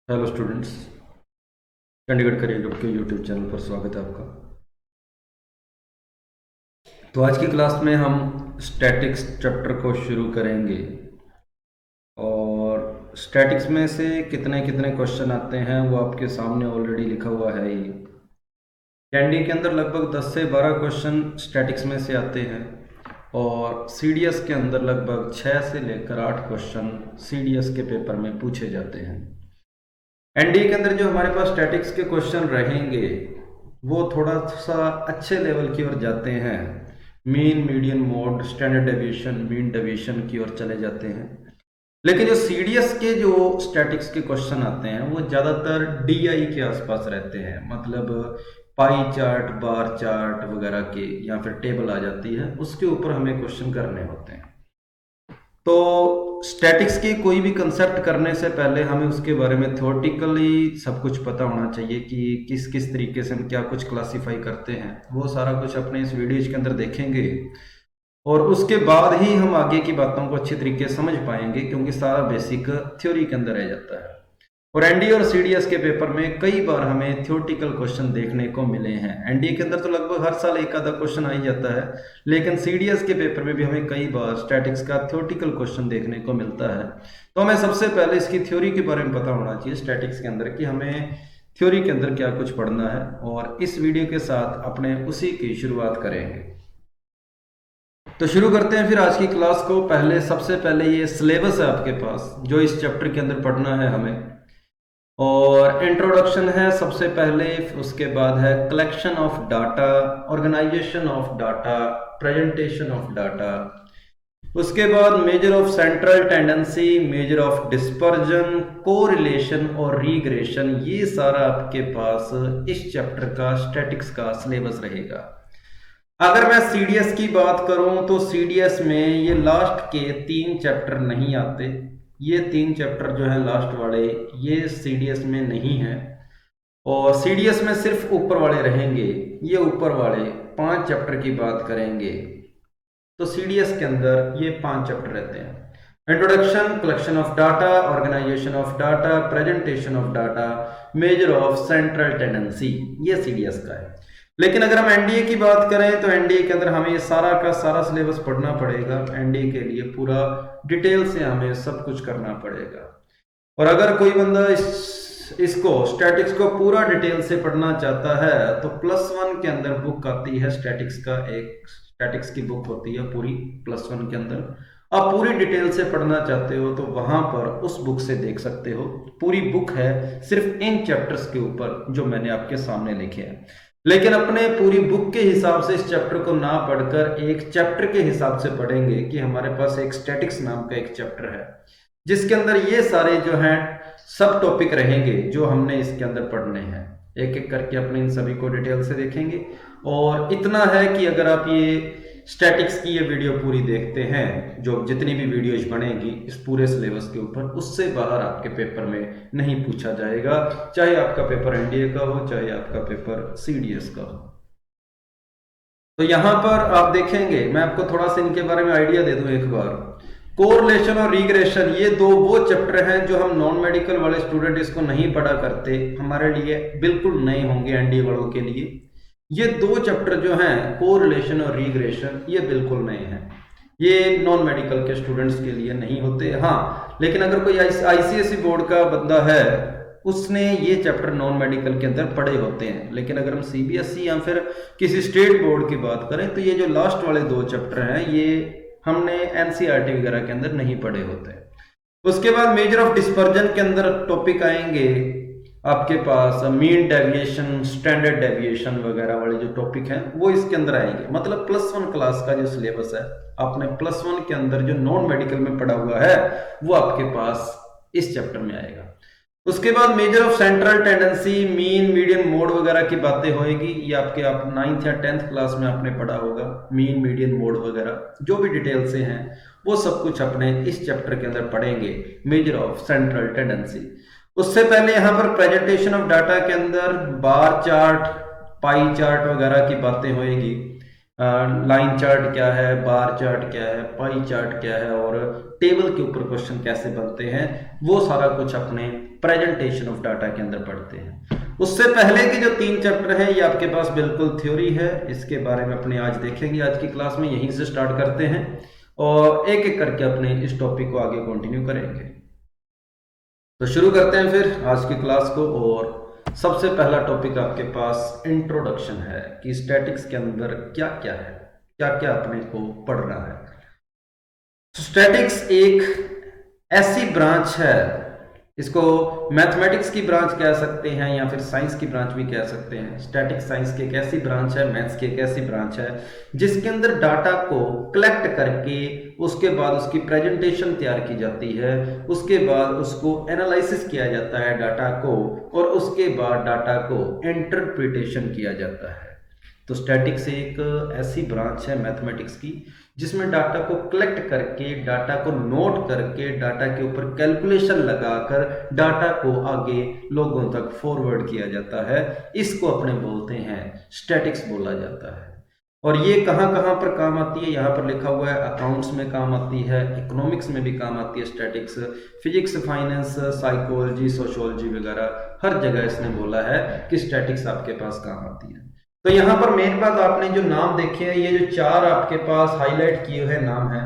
Hello students, Chandigarh career group के YouTube channel पर स्वागत है आपका। तो आज की क्लास में हम स्टैटिक्स चैप्टर को शुरू करेंगे और स्टैटिक्स में से कितने कितने क्वेश्चन आते हैं वो आपके सामने ऑलरेडी लिखा हुआ है ही। कैंडी के अंदर लगभग 10 से 12 क्वेश्चन स्टैटिक्स में से आते हैं और सीडीएस के अंदर लगभग 6 से लेकर 8 क्वेश्चन सीडीएस के पेपर में पूछे जाते हैं। एनडीए के अंदर जो हमारे पास स्टैटिक्स के क्वेश्चन रहेंगे वो थोड़ा सा अच्छे लेवल की ओर जाते हैं। Mean, median, mode, standard deviation, mean deviation की ओर चले जाते हैं। लेकिन जो सीडीएस के जो स्टैटिक्स के क्वेश्चन आते हैं वो ज़्यादातर डीआई के आसपास रहते हैं, मतलब पाई चार्ट, बार चार्ट वगैरह के, या फिर टेबल आ जाती है उसके ऊपर हमें क्वेश्चन करने होते हैं। तो स्टैटिक्स के कोई भी कंसेप्ट करने से पहले हमें उसके बारे में थ्योरेटिकली सब कुछ पता होना चाहिए कि किस किस तरीके से हम क्या कुछ क्लासिफाई करते हैं। वो सारा कुछ अपने इस वीडियोज के अंदर देखेंगे और उसके बाद ही हम आगे की बातों को अच्छी तरीके से समझ पाएंगे, क्योंकि सारा बेसिक थ्योरी के अंदर रह जाता है। और एनडीए और सीडीएस के पेपर में कई बार हमें थ्योरेटिकल क्वेश्चन देखने को मिले हैं। एनडीए के अंदर तो लगभग हर साल एक आधा क्वेश्चन आ ही जाता है, लेकिन सीडीएस के पेपर में भी हमें कई बार स्टैटिक्स का थ्योरेटिकल क्वेश्चन देखने को मिलता है। तो हमें सबसे पहले इसकी थ्योरी के बारे में पता होना चाहिए स्टैटिक्स के अंदर, कि हमें थ्योरी के अंदर क्या कुछ पढ़ना है। और इस वीडियो के साथ अपने उसी की शुरुआत करेंगे। तो शुरू करते हैं फिर आज की क्लास को। पहले सबसे पहले ये सिलेबस है आपके पास जो इस चैप्टर के अंदर पढ़ना है हमें, और इंट्रोडक्शन है सबसे पहले, उसके बाद है collection of data, organisation of data, presentation of data, उसके बाद measure of central tendency, measure of dispersion, correlation और रीग्रेशन। ये सारा आपके पास इस चैप्टर का स्टैटिक्स का सिलेबस रहेगा। अगर मैं सीडीएस की बात करूं तो सीडीएस में ये लास्ट के 3 चैप्टर नहीं आते। ये 3 चैप्टर जो है लास्ट वाले, ये सीडीएस में नहीं है, और सीडीएस में सिर्फ ऊपर वाले रहेंगे। ये ऊपर वाले 5 चैप्टर की बात करेंगे तो सीडीएस के अंदर ये 5 चैप्टर रहते हैं। Introduction, collection of data, organisation of data, presentation of data, measure of central tendency, ये सीडीएस का है। लेकिन अगर हम एनडीए की बात करें तो एनडीए के अंदर हमें सारा का सारा सिलेबस पढ़ना पड़ेगा। एनडीए के लिए पूरा डिटेल से हमें सब कुछ करना पड़ेगा। और अगर कोई बंदा इसको स्टैटिक्स को पूरा डिटेल से पढ़ना चाहता है तो +1 के अंदर बुक आती है स्टैटिक्स का, एक स्टैटिक्स की बुक होती है पूरी +1 के अंदर। आप पूरी डिटेल से पढ़ना चाहते हो तो वहां पर उस बुक से देख सकते हो। पूरी बुक है सिर्फ इन चैप्टर्स के ऊपर जो मैंने आपके सामने लिखे हैं। लेकिन अपने पूरी बुक के हिसाब से इस चैप्टर को ना पढ़कर एक चैप्टर के हिसाब से पढ़ेंगे, कि हमारे पास एक स्टैटिक्स नाम का एक चैप्टर है जिसके अंदर ये सारे जो हैं सब टॉपिक रहेंगे जो हमने इसके अंदर पढ़ने हैं। एक एक करके अपने इन सभी को डिटेल से देखेंगे। और इतना है कि अगर आप ये स्टैटिक्स की ये वीडियो पूरी देखते हैं, जो जितनी भी वीडियोज बनेगी इस पूरे सिलेबस के ऊपर, उससे बाहर आपके पेपर में नहीं पूछा जाएगा, चाहे आपका पेपर एनडीए का हो चाहे आपका पेपर सीडीएस का हो। तो यहां पर आप देखेंगे, मैं आपको थोड़ा सा इनके बारे में आइडिया दे दूं एक बार। कोरिलेशन और रीग्रेशन, ये दो वो चैप्टर हैं जो हम नॉन मेडिकल वाले स्टूडेंट इसको नहीं पढ़ा करते, हमारे लिए बिल्कुल नए होंगे एनडीए वालों के लिए। ये 2 चैप्टर जो हैं कोरिलेशन और रीग्रेशन, ये बिल्कुल नए हैं, ये नॉन मेडिकल के स्टूडेंट्स के लिए नहीं होते। हाँ, लेकिन अगर कोई आईसीएसई बोर्ड का बंदा है उसने ये चैप्टर नॉन मेडिकल के अंदर पढ़े होते हैं। लेकिन अगर हम सीबीएसई या फिर किसी स्टेट बोर्ड की बात करें तो ये जो लास्ट वाले 2 चैप्टर हैं ये हमने एनसीईआरटी वगैरह के अंदर नहीं पढ़े होते। उसके बाद मेजर ऑफ डिस्पर्जन के अंदर टॉपिक आएंगे आपके पास मीन डेविएशन, स्टैंडर्ड डेविएशन वगैरह वाले जो टॉपिक हैं वो इसके अंदर आएंगे। मतलब +1 क्लास का जो सिलेबस है आपने +1 के अंदर जो नॉन मेडिकल में पढ़ा हुआ है वो आपके पास इस चैप्टर में आएगा। उसके बाद measure of central tendency, mean, median, mode वगैरह की बातें होएगी। ये आपके आप 9th या 10th क्लास में आपने पढ़ा होगा, मीन, मीडियन, मोड वगैरह जो भी डिटेल से हैं वो सब कुछ अपने इस चैप्टर के अंदर पढ़ेंगे, मेजर ऑफ सेंट्रल टेंडेंसी। उससे पहले यहाँ पर प्रेजेंटेशन ऑफ डाटा के अंदर बार चार्ट, पाई चार्ट वगैरह की बातें होएगी। लाइन चार्ट क्या है, बार चार्ट क्या है, पाई चार्ट क्या है और टेबल के ऊपर क्वेश्चन कैसे बनते हैं, वो सारा कुछ अपने प्रेजेंटेशन ऑफ डाटा के अंदर पढ़ते हैं। उससे पहले के जो 3 चैप्टर है ये आपके पास बिल्कुल थ्योरी है, इसके बारे में अपने आज देखेंगे आज की क्लास में, यहीं से स्टार्ट करते हैं और एक एक करके अपने इस टॉपिक को आगे कंटिन्यू करेंगे। तो शुरू करते हैं फिर आज की क्लास को। और सबसे पहला टॉपिक आपके पास इंट्रोडक्शन है कि स्टैटिक्स के अंदर क्या क्या है, क्या क्या अपने को पढ़ना है। स्टैटिक्स एक ऐसी ब्रांच है, इसको मैथमेटिक्स की ब्रांच कह सकते हैं या फिर साइंस की ब्रांच भी कह सकते हैं। स्टैटिक साइंस की एक ऐसी ब्रांच है, मैथ्स की एक ऐसी ब्रांच है जिसके अंदर डाटा को कलेक्ट करके उसके बाद उसकी प्रेजेंटेशन तैयार की जाती है, उसके बाद उसको एनालिसिस किया जाता है डाटा को, और उसके बाद डाटा को इंटरप्रिटेशन किया जाता है। तो स्टैटिक्स एक ऐसी ब्रांच है मैथमेटिक्स की जिसमें डाटा को कलेक्ट करके, डाटा को नोट करके, डाटा के ऊपर कैलकुलेशन लगाकर डाटा को आगे लोगों तक फॉरवर्ड किया जाता है। इसको अपने बोलते हैं स्टैटिक्स बोला जाता है। और ये कहाँ कहाँ पर काम आती है, यहाँ पर लिखा हुआ है अकाउंट्स में काम आती है, इकोनॉमिक्स में भी काम आती है statics, physics, finance, psychology, sociology वगैरह हर जगह इसने बोला है कि स्टैटिक्स आपके पास काम आती है। तो यहाँ पर मेन बात, आपने जो नाम देखे हैं, ये जो 4 आपके पास हाईलाइट किए हुए नाम है,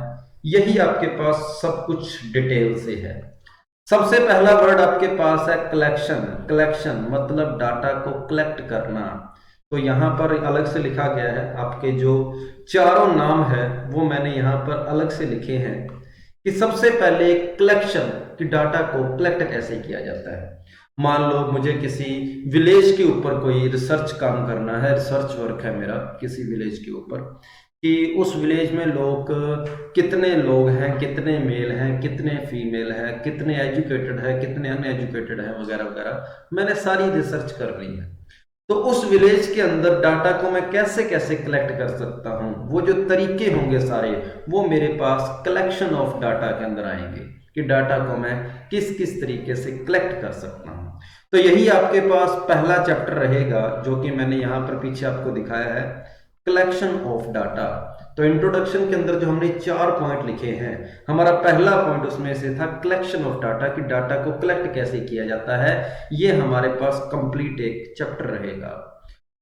यही आपके पास सब कुछ डिटेल से है। सबसे पहला वर्ड आपके पास है कलेक्शन। कलेक्शन मतलब डाटा को कलेक्ट करना। तो यहाँ पर अलग से लिखा गया है, आपके जो चारों नाम है वो मैंने यहाँ पर अलग से लिखे हैं कि सबसे पहले कलेक्शन, कि डाटा को कलेक्ट कैसे किया जाता है। मान लो मुझे किसी विलेज के ऊपर कोई रिसर्च काम करना है, रिसर्च वर्क है मेरा किसी विलेज के ऊपर, कि उस विलेज में लोग कितने लोग हैं, कितने मेल हैं, कितने फीमेल हैं, कितने एजुकेटेड है, कितने अनएजुकेटेड है, वगैरह वगैरह मैंने सारी रिसर्च कर ली है। तो उस विलेज के अंदर डाटा को मैं कैसे कैसे कलेक्ट कर सकता हूँ, वो जो तरीके होंगे सारे, वो मेरे पास कलेक्शन ऑफ डाटा के अंदर आएंगे कि डाटा को मैं किस किस तरीके से कलेक्ट कर सकता हूँ। तो यही आपके पास पहला चैप्टर रहेगा जो कि मैंने यहाँ पर पीछे आपको दिखाया है, कलेक्शन ऑफ डाटा। तो इंट्रोडक्शन के अंदर जो हमने 4 पॉइंट लिखे हैं, हमारा पहला पॉइंट उसमें से था कलेक्शन ऑफ डाटा, कि डाटा को कलेक्ट कैसे किया जाता है। ये हमारे पास कंप्लीट एक चैप्टर रहेगा।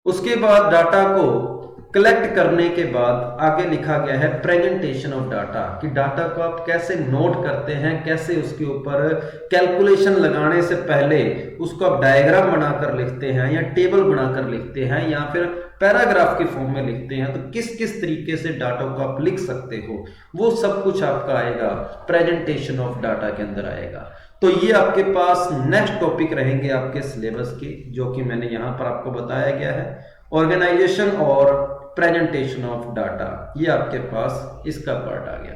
उसके बाद डाटा को कलेक्ट करने के बाद आगे लिखा गया है प्रेजेंटेशन ऑफ डाटा, कि डाटा को आप कैसे नोट करते हैं, कैसे उसके ऊपर कैलकुलेशन लगाने से पहले उसको आप डायग्राम बनाकर लिखते हैं या टेबल बनाकर लिखते हैं या फिर पैराग्राफ के फॉर्म में लिखते हैं, तो किस किस तरीके से डाटा को आप लिख सकते हो, वो सब कुछ आपका आएगा प्रेजेंटेशन ऑफ डाटा के अंदर आएगा। तो ये आपके पास नेक्स्ट टॉपिक रहेंगे आपके सिलेबस के, जो कि मैंने यहाँ पर आपको बताया गया है, ऑर्गेनाइजेशन और प्रेजेंटेशन ऑफ डाटा। ये आपके पास इसका पार्ट आ गया।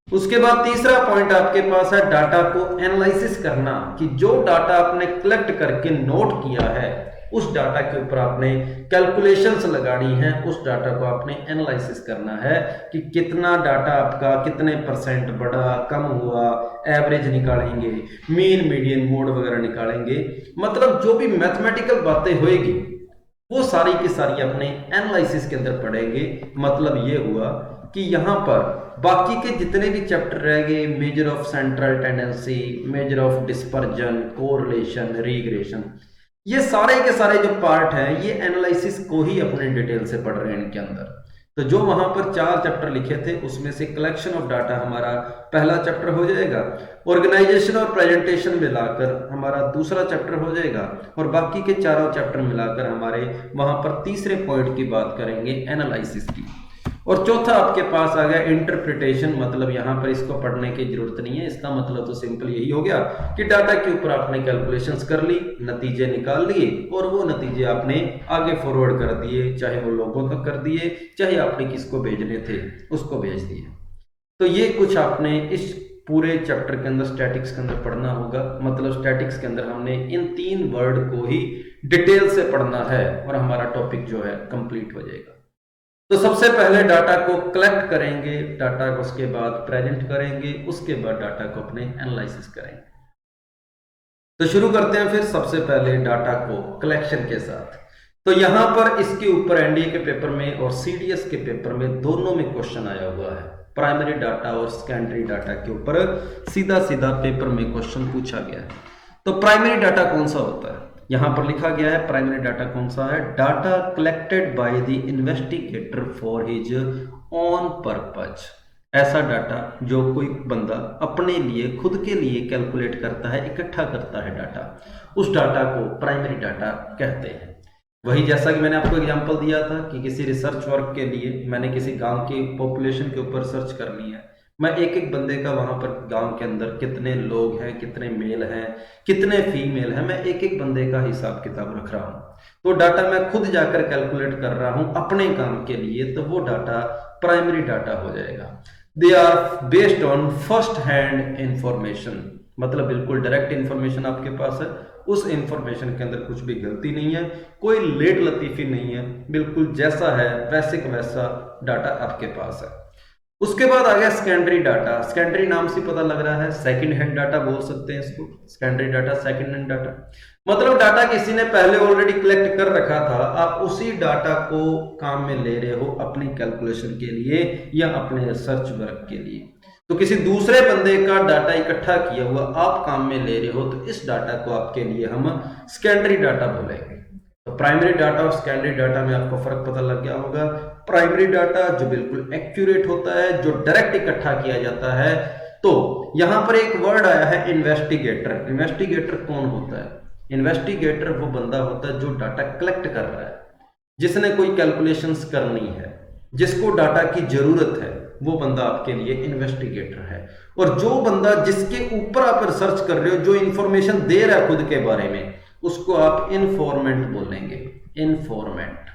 उसके बाद तीसरा पॉइंट आपके पास है डाटा को एनालिसिस करना, कि जो डाटा आपने कलेक्ट करके नोट किया है उस डाटा के ऊपर आपने कैलकुलेशंस लगानी है, उस डाटा को आपने एनालिसिस करना है कि कितना डाटा आपका कितने परसेंट बढ़ा, कम हुआ, एवरेज निकालेंगे, मीन, मीडियन, मोड वगैरह निकालेंगे। मतलब जो भी मैथमेटिकल बातें होएगी वो सारी की सारी अपने एनालिसिस के अंदर पढ़ेंगे। मतलब ये हुआ कि यहाँ पर बाकी के जितने भी चैप्टर रह गए, major of central tendency, measure of dispersion, correlation, regression, ये सारे के सारे जो पार्ट हैं ये एनालिसिस को ही अपने डिटेल से पढ़ रहे हैं इनके अंदर। तो जो वहां पर 4 चैप्टर लिखे थे उसमें से कलेक्शन ऑफ डाटा हमारा पहला चैप्टर हो जाएगा, ऑर्गेनाइजेशन और प्रेजेंटेशन मिलाकर हमारा दूसरा चैप्टर हो जाएगा, और बाकी के चारों चैप्टर मिलाकर हमारे वहां पर तीसरे पॉइंट की बात करेंगे एनालिसिस की। और चौथा आपके पास आ गया इंटरप्रिटेशन। मतलब यहाँ पर इसको पढ़ने की जरूरत नहीं है, इसका मतलब तो सिंपल यही हो गया कि डाटा के ऊपर आपने कैलकुलेशंस कर ली, नतीजे निकाल लिए, और वो नतीजे आपने आगे फॉरवर्ड कर दिए, चाहे वो लोगों तक कर दिए, चाहे आपने किसको भेजने थे उसको भेज दिए। तो ये कुछ आपने इस पूरे चैप्टर के अंदर स्टैटिक्स के अंदर पढ़ना होगा। मतलब स्टैटिक्स के अंदर हमने इन 3 वर्ड को ही डिटेल से पढ़ना है और हमारा टॉपिक जो है कंप्लीट हो जाएगा। तो सबसे पहले डाटा को कलेक्ट करेंगे, डाटा को उसके बाद प्रेजेंट करेंगे, उसके बाद डाटा को अपने एनालिसिस करेंगे। तो शुरू करते हैं फिर सबसे पहले डाटा को कलेक्शन के साथ। तो यहां पर इसके ऊपर एनडीए के पेपर में और सीडीएस के पेपर में दोनों में क्वेश्चन आया हुआ है। प्राइमरी डाटा और सेकेंडरी डाटा के ऊपर सीधा सीधा पेपर में क्वेश्चन पूछा गया है। तो प्राइमरी डाटा कौन सा होता है, यहां पर लिखा गया है प्राइमरी डाटा कौन सा है, data collected by the investigator for his on purpose. ऐसा डाटा जो कोई बंदा अपने लिए खुद के लिए कैलकुलेट करता है, इकट्ठा करता है डाटा, उस डाटा को प्राइमरी डाटा कहते हैं। वही जैसा कि मैंने आपको एग्जांपल दिया था कि किसी रिसर्च वर्क के लिए मैंने किसी गांव की पॉपुलेशन के ऊपर सर्च करनी है, मैं एक एक बंदे का वहां पर गांव के अंदर कितने लोग हैं, कितने मेल हैं, कितने फीमेल हैं, मैं एक एक बंदे का हिसाब किताब रख रहा हूं। तो डाटा मैं खुद जाकर कैलकुलेट कर रहा हूं अपने काम के लिए, तो वो डाटा प्राइमरी डाटा हो जाएगा। They are based on first hand information, मतलब बिल्कुल डायरेक्ट इंफॉर्मेशन आपके पास है, उस इंफॉर्मेशन के अंदर कुछ भी गलती नहीं है, कोई लेट लतीफी नहीं है, बिल्कुल जैसा है वैसे का वैसा डाटा आपके पास है। उसके बाद आ गया सेकेंडरी डाटा। सेकेंडरी नाम से पता लग रहा है सेकंड हैंड डाटा बोल सकते हैं इसको। Secondary data, second hand data मतलब डाटा किसी ने पहले ऑलरेडी कलेक्ट कर रखा था, आप उसी डाटा को काम में ले रहे हो अपनी कैलकुलेशन के लिए या अपने रिसर्च वर्क के लिए। तो किसी दूसरे बंदे का डाटा इकट्ठा किया हुआ आप काम में ले रहे हो, तो इस डाटा को आपके लिए हम सेकेंडरी डाटा बोलेंगे। तो प्राइमरी डाटा और सेकेंडरी डाटा में आपको फर्क पता लग गया होगा। प्राइमरी डाटा जो बिल्कुल एक्यूरेट होता है, जो डायरेक्ट इकट्ठा किया जाता है। तो यहां पर एक वर्ड आया है इन्वेस्टिगेटर। इन्वेस्टिगेटर कौन होता है? इन्वेस्टिगेटर वो बंदा होता है जो डाटा कलेक्ट कर रहा है, जिसने कोई कैलकुलेशंस करनी है, जिसको डाटा की जरूरत है, वो बंदा आपके लिए इन्वेस्टिगेटर है। और जो बंदा जिसके ऊपर आप रिसर्च कर रहे हो, जो इंफॉर्मेशन दे रहा है खुद के बारे में, उसको आप इन्फॉर्मेंट बोलेंगे। इन्फॉर्मेंट।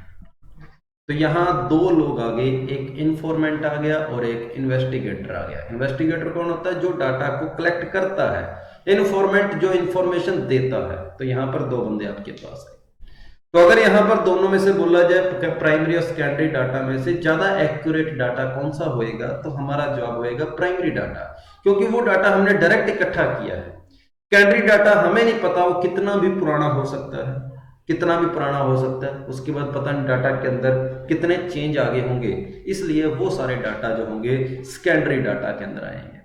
तो यहां दो लोग आ गए, एक इन्फॉर्मेंट आ गया और एक इन्वेस्टिगेटर आ गया। इन्वेस्टिगेटर कौन होता है? जो डाटा को कलेक्ट करता है। इन्फॉर्मेंट जो इंफॉर्मेशन देता है। तो यहां पर दो बंदे आपके पास है। तो अगर यहां पर दोनों में से बोला जाए प्राइमरी और सेकेंडरी डाटा में से ज्यादा एक्यूरेट डाटा कौन सा होएगा, तो हमारा जवाब होएगा प्राइमरी डाटा, क्योंकि वो डाटा हमने डायरेक्ट इकट्ठा किया है। सेकेंडरी डाटा हमें नहीं पता वो कितना भी पुराना हो सकता है, कितना भी पुराना हो सकता है, उसके बाद पता नहीं डाटा के अंदर कितने चेंज आगे होंगे, इसलिए वो सारे डाटा जो होंगे सेकेंडरी डाटा के अंदर आएंगे।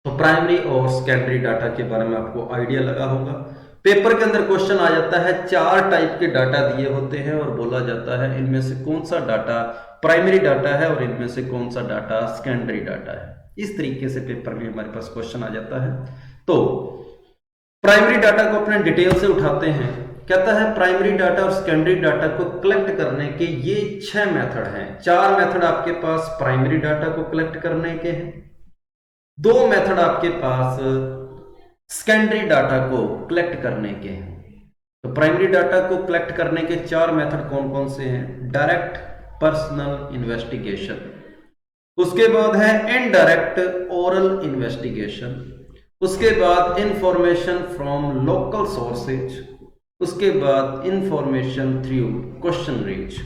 तो प्राइमरी और सेकेंडरी डाटा के बारे में आपको आइडिया लगा होगा। पेपर के अंदर क्वेश्चन आ जाता है, 4 टाइप के डाटा दिए होते हैं और बोला जाता है इनमें से कौन सा डाटा प्राइमरी डाटा है और इनमें से कौन सा डाटा सेकेंडरी डाटा है। इस तरीके से पेपर में हमारे पास क्वेश्चन आ जाता है। तो प्राइमरी डाटा को अपने डिटेल से उठाते हैं। कहता है प्राइमरी डाटा और सेकेंडरी डाटा को कलेक्ट करने के ये 6 मेथड हैं। 4 मेथड आपके पास प्राइमरी डाटा को कलेक्ट करने के हैं, 2 मेथड आपके पास सेकेंडरी डाटा को कलेक्ट करने के हैं। तो प्राइमरी डाटा को कलेक्ट करने के 4 मेथड कौन कौन से हैं? डायरेक्ट पर्सनल इन्वेस्टिगेशन, उसके बाद है इनडायरेक्ट ओरल इन्वेस्टिगेशन, उसके बाद इंफॉर्मेशन फ्रॉम लोकल सोर्सेज, उसके बाद इंफॉर्मेशन थ्रू क्वेश्चन रीच।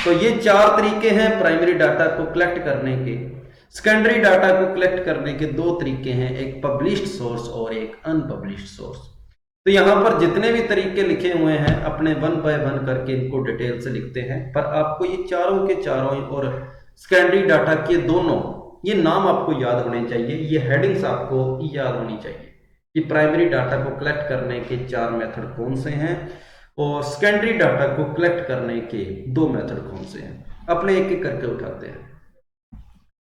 तो ये 4 तरीके हैं प्राइमरी डाटा को कलेक्ट करने के। सेकेंडरी डाटा को कलेक्ट करने के 2 तरीके हैं, एक पब्लिश्ड सोर्स और एक अनपब्लिश्ड सोर्स। तो यहां पर जितने भी तरीके लिखे हुए हैं अपने 1 बाय 1 करके इनको डिटेल से लिखते हैं, पर आपको ये चारों के चारों और सेकेंडरी डाटा के दोनों ये नाम आपको याद होने चाहिए, ये हेडिंग्स आपको याद होनी चाहिए कि प्राइमरी डाटा को कलेक्ट करने के 4 मेथड कौन से हैं और सेकेंडरी डाटा को कलेक्ट करने के 2 मेथड कौन से हैं। अपने एक एक करके उठाते हैं।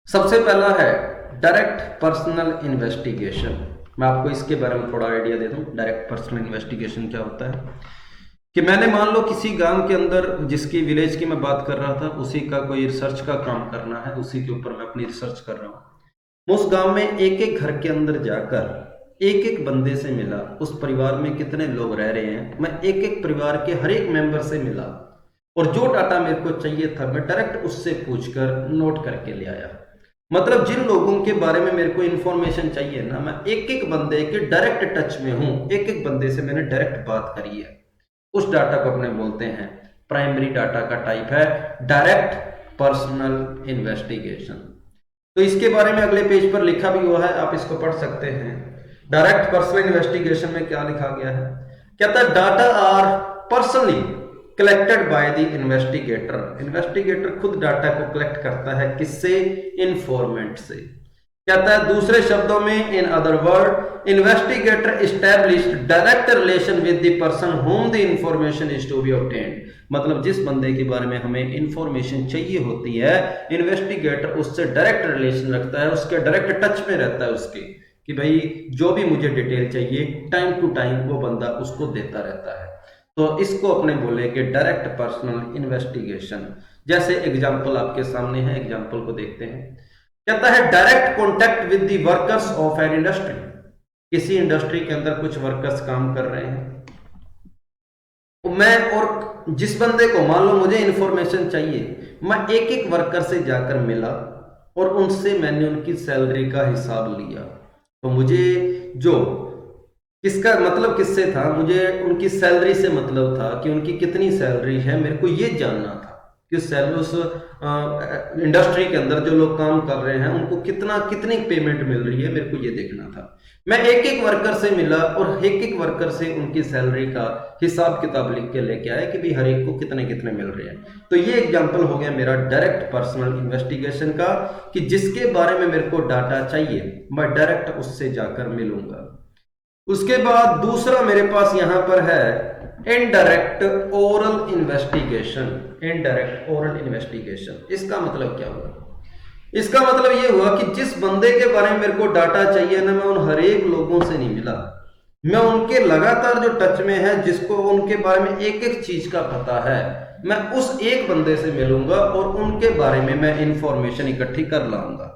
सबसे पहला है डायरेक्ट पर्सनल इन्वेस्टिगेशन। मैं आपको इसके बारे में थोड़ा आइडिया दे दूं। डायरेक्ट पर्सनल इन्वेस्टिगेशन क्या होता है कि मैंने मान लो किसी गांव के अंदर, जिसकी विलेज की मैं बात कर रहा था, उसी का कोई रिसर्च का काम करना है, उसी के ऊपर मैं अपनी रिसर्च कर रहा हूं। उस गांव में एक एक घर के अंदर जाकर एक एक बंदे से मिला, उस परिवार में कितने लोग रह रहे हैं, मैं एक एक परिवार के हर एक मेंबर से मिला और जो डाटा मेरे को चाहिए था मैं डायरेक्ट उससे पूछकर नोट करके ले आया। मतलब जिन लोगों के बारे में मेरे को इन्फॉर्मेशन चाहिए ना, मैं एक एक बंदे के डायरेक्ट टच में हूं, एक एक बंदे से मैंने डायरेक्ट बात करी है, उस डाटा को अपने बोलते हैं प्राइमरी डाटा का टाइप है डायरेक्ट पर्सनल इन्वेस्टिगेशन। तो इसके बारे में अगले पेज पर लिखा भी हुआ है, आप इसको पढ़ सकते हैं। डायरेक्ट पर्सनल इन्वेस्टिगेशन में क्या लिखा गया है? कहता है data are personally collected by the investigator. Investigator खुद डाटा को कलेक्ट करता है, किससे? इन्फॉर्मेंट से। कहता है दूसरे शब्दों में, in other word, investigator established direct relation with the person whom the information is to be obtained. मतलब जिस बंदे के बारे में हमें इंफॉर्मेशन चाहिए होती है, इन्वेस्टिगेटर उससे डायरेक्ट रिलेशन रखता है, उसके डायरेक्ट टच में रहता है उसके, कि भाई जो भी मुझे डिटेल चाहिए टाइम टू टाइम वो बंदा उसको देता रहता है। तो इसको अपने बोले कि डायरेक्ट पर्सनल इन्वेस्टिगेशन। जैसे एग्जाम्पल आपके सामने है, एग्जाम्पल को देखते हैं। कहता है direct contact with the workers of an industry. किसी इंडस्ट्री के अंदर कुछ वर्कर्स काम कर रहे हैं, मैं और जिस बंदे को मान लो मुझे इंफॉर्मेशन चाहिए, मैं एक एक वर्कर से जाकर मिला और उनसे मैंने उनकी सैलरी का हिसाब लिया। तो मुझे जो किसका मतलब किससे था, मुझे उनकी सैलरी से मतलब था कि उनकी कितनी सैलरी है, मेरे को ये जानना था कि सैलरी उस इंडस्ट्री के अंदर जो लोग काम कर रहे हैं उनको कितनी पेमेंट मिल रही है, मेरे को ये देखना था। मैं एक एक वर्कर से मिला और एक एक वर्कर से उनकी सैलरी का हिसाब किताब लिख के लेके आया कि भाई हर एक को कितने कितने मिल रहे हैं। तो ये एग्जांपल हो गया मेरा डायरेक्ट पर्सनल इन्वेस्टिगेशन का, कि जिसके बारे में मेरे को डाटा चाहिए मैं डायरेक्ट उससे जाकर मिलूंगा। उसके बाद दूसरा मेरे पास यहां पर है indirect oral investigation. Indirect oral investigation, इसका मतलब क्या हुआ? इसका मतलब ये हुआ कि जिस बंदे के बारे में मेरे को डाटा चाहिए ना, मैं उन हर एक लोगों से नहीं मिला, मैं उनके लगातार जो टच में है, जिसको उनके बारे में एक एक चीज का पता है, मैं उस एक बंदे से मिलूंगा और उनके बारे में मैं इंफॉर्मेशन इकट्ठी कर लाऊंगा।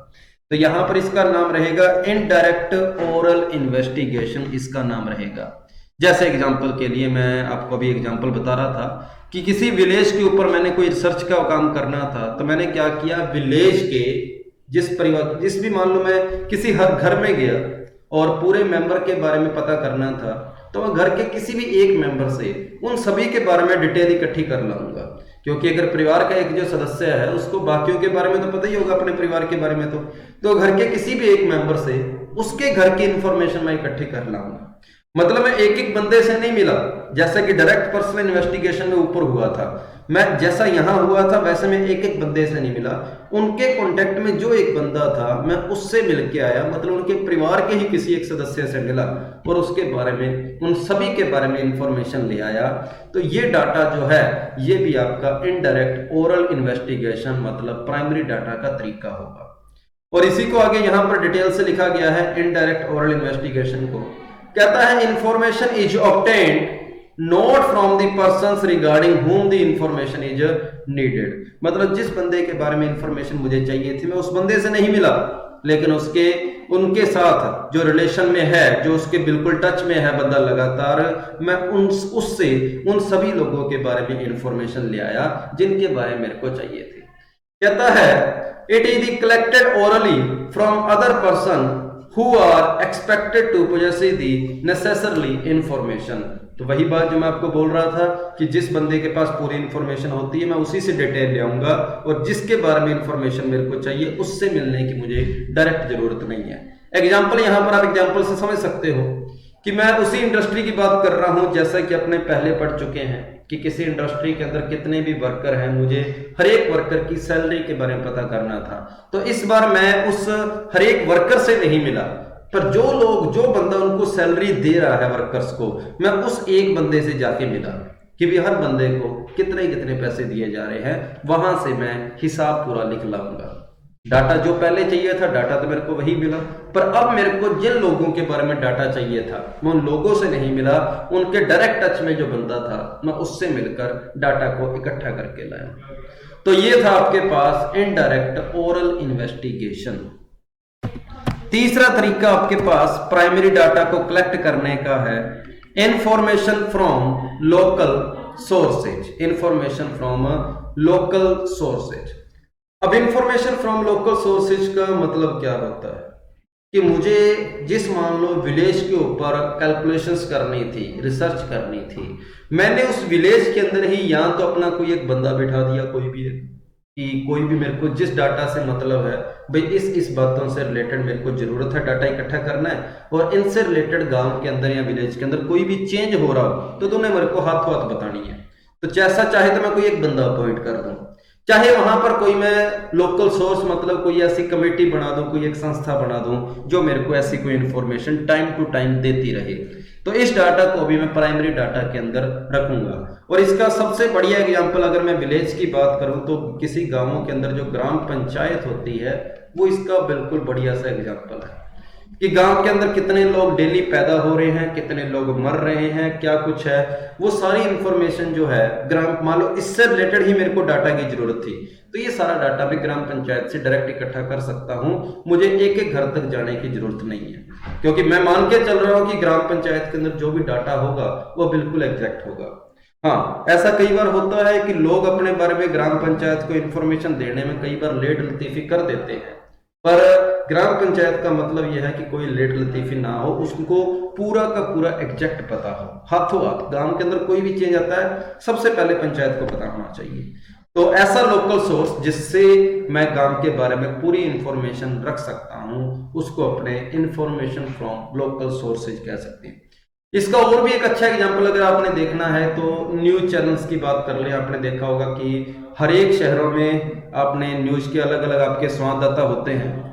तो यहां पर इसका नाम रहेगा इनडायरेक्ट ओरल इन्वेस्टिगेशन, इसका नाम रहेगा। जैसे एग्जांपल के लिए मैं आपको अभी एग्जांपल बता रहा था कि किसी विलेज के ऊपर मैंने कोई रिसर्च का काम करना था, तो मैंने क्या किया, विलेज के जिस भी मान लो मैं किसी हर घर में गया और पूरे मेंबर के बारे में पता करना था, तो मैं घर के किसी भी एक मेंबर से उन सभी के बारे में डिटेल इकट्ठी कर लाऊंगा। क्योंकि अगर परिवार का एक जो सदस्य है उसको बाकियों के बारे में तो पता ही होगा, अपने परिवार के बारे में तो घर के किसी भी एक मेंबर से उसके घर की इंफॉर्मेशन मैं इकट्ठी कर लाऊंगा। मतलब मैं एक एक बंदे से नहीं मिला, जैसा कि डायरेक्ट पर्सनल इन्वेस्टिगेशन में ऊपर हुआ था, मैं जैसा यहां हुआ था वैसे मैं एक एक बंदे से नहीं मिला, उनके कांटेक्ट में जो एक बंदा था मैं उससे मिलके आया, मतलब उनके परिवार के ही किसी एक सदस्य से मिला और उसके बारे में, उन सभी के बारे में इंफॉर्मेशन ले आया। तो ये डाटा जो है ये भी आपका इनडायरेक्ट ओरल इन्वेस्टिगेशन मतलब प्राइमरी डाटा का तरीका होगा। और इसी को आगे यहां पर डिटेल से लिखा गया है इनडायरेक्ट ओरल इन्वेस्टिगेशन को। कहता है information is obtained not from the persons regarding whom the information is needed. मतलब जिस बंदे के बारे में इंफॉर्मेशन मुझे चाहिए थी मैं उस बंदे से नहीं मिला, लेकिन उनके साथ जो रिलेशन में है, जो उसके बिल्कुल टच में है बंदा लगातार, मैं उससे उन सभी लोगों के बारे में इंफॉर्मेशन ले आया जिनके बारे में मेरे को चाहिए थी। कहता है it is the collected orally from other person who are expected to possess the necessarily information। तो वही बात जो मैं आपको बोल रहा था कि जिस बंदे के पास पूरी इंफॉर्मेशन होती है मैं उसी से डिटेल ले आऊंगा, और जिसके बारे में इंफॉर्मेशन मेरे को चाहिए उससे मिलने की मुझे डायरेक्ट जरूरत नहीं है। एग्जाम्पल यहां पर आप एग्जाम्पल से समझ सकते हो कि मैं उसी इंडस्ट्री की बात कर रहा हूं, जैसा कि अपने पहले पढ़ चुके हैं कि किसी इंडस्ट्री के अंदर कितने भी वर्कर हैं, मुझे हर एक वर्कर की सैलरी के बारे में पता करना था। तो इस बार मैं उस हर एक वर्कर से नहीं मिला, पर जो बंदा उनको सैलरी दे रहा है वर्कर्स को, मैं उस एक बंदे से जाके मिला कि भी हर बंदे को कितने कितने पैसे दिए जा रहे हैं, वहां से मैं हिसाब पूरा लिख लाऊंगा। डाटा जो पहले चाहिए था डाटा तो मेरे को वही मिला, पर अब मेरे को जिन लोगों के बारे में डाटा चाहिए था मैं उन लोगों से नहीं मिला, उनके डायरेक्ट टच में जो बंदा था मैं उससे मिलकर डाटा को इकट्ठा करके लाया। तो ये था आपके पास इनडायरेक्ट ओरल इन्वेस्टिगेशन। तीसरा तरीका आपके पास प्राइमरी डाटा को कलेक्ट करने का है information from local sources. Information from local sources. अब इंफॉर्मेशन फ्रॉम लोकल सोर्सेज का मतलब क्या होता है कि मुझे जिस मान लो विलेज के ऊपर कैलकुलेशंस करनी थी, रिसर्च करनी थी, मैंने उस विलेज के अंदर ही या तो अपना कोई एक बंदा बिठा दिया, कोई भी मेरे को जिस डाटा से मतलब है भाई इस बातों से रिलेटेड मेरे को जरूरत है डाटा इकट्ठा करना है, और इनसे रिलेटेड गांव के अंदर या विलेज के अंदर कोई भी चेंज हो रहा हो तो तुमने मेरे को हाथों हाथ बतानी है। तो जैसा चाहे तो मैं कोई एक बंदा अपॉइंट कर दूं, चाहे वहां पर कोई मैं लोकल सोर्स मतलब कोई ऐसी कमेटी बना दूं, कोई एक संस्था बना दूं जो मेरे को ऐसी कोई इंफॉर्मेशन टाइम टू टाइम देती रहे। तो इस डाटा को भी मैं प्राइमरी डाटा के अंदर रखूंगा। और इसका सबसे बढ़िया एग्जांपल अगर मैं विलेज की बात करूं तो किसी गांवों के अंदर जो ग्राम पंचायत होती है वो इसका बिल्कुल बढ़िया सा एग्जांपल है कि गांव के अंदर कितने लोग डेली पैदा हो रहे हैं, कितने लोग मर रहे हैं, क्या कुछ है, वो सारी इंफॉर्मेशन जो है ग्राम, मान लो इससे रिलेटेड ही मेरे को डाटा की जरूरत थी, तो ये सारा डाटा मैं ग्राम पंचायत से डायरेक्ट इकट्ठा कर सकता हूं। मुझे एक एक घर तक जाने की जरूरत नहीं है, क्योंकि मैं मान के चल रहा हूं कि ग्राम पंचायत के अंदर जो भी डाटा होगा वो बिल्कुल एग्जैक्ट होगा। हाँ, ऐसा कई बार होता है कि लोग अपने बारे में ग्राम पंचायत को इंफॉर्मेशन देने में कई बार लेट लतीफी कर देते हैं, पर ग्राम पंचायत का मतलब यह है कि कोई लेट लतीफी ना हो, उसको पूरा का पूरा एग्जैक्ट पता हो, हाथों हाथ। गांव के अंदर कोई भी चेंज आता है सबसे पहले पंचायत को पता होना चाहिए। तो ऐसा लोकल सोर्स जिससे मैं गांव के बारे में पूरी इंफॉर्मेशन रख सकता हूं, उसको अपने इंफॉर्मेशन फ्रॉम लोकल सोर्सेज कह सकते हैं। इसका और भी एक अच्छा एग्जांपल अगर आपने देखना है तो न्यूज चैनल्स की बात कर ले। आपने देखा होगा कि हर एक शहरों में आपने न्यूज के अलग अलग आपके संवाददाता होते हैं,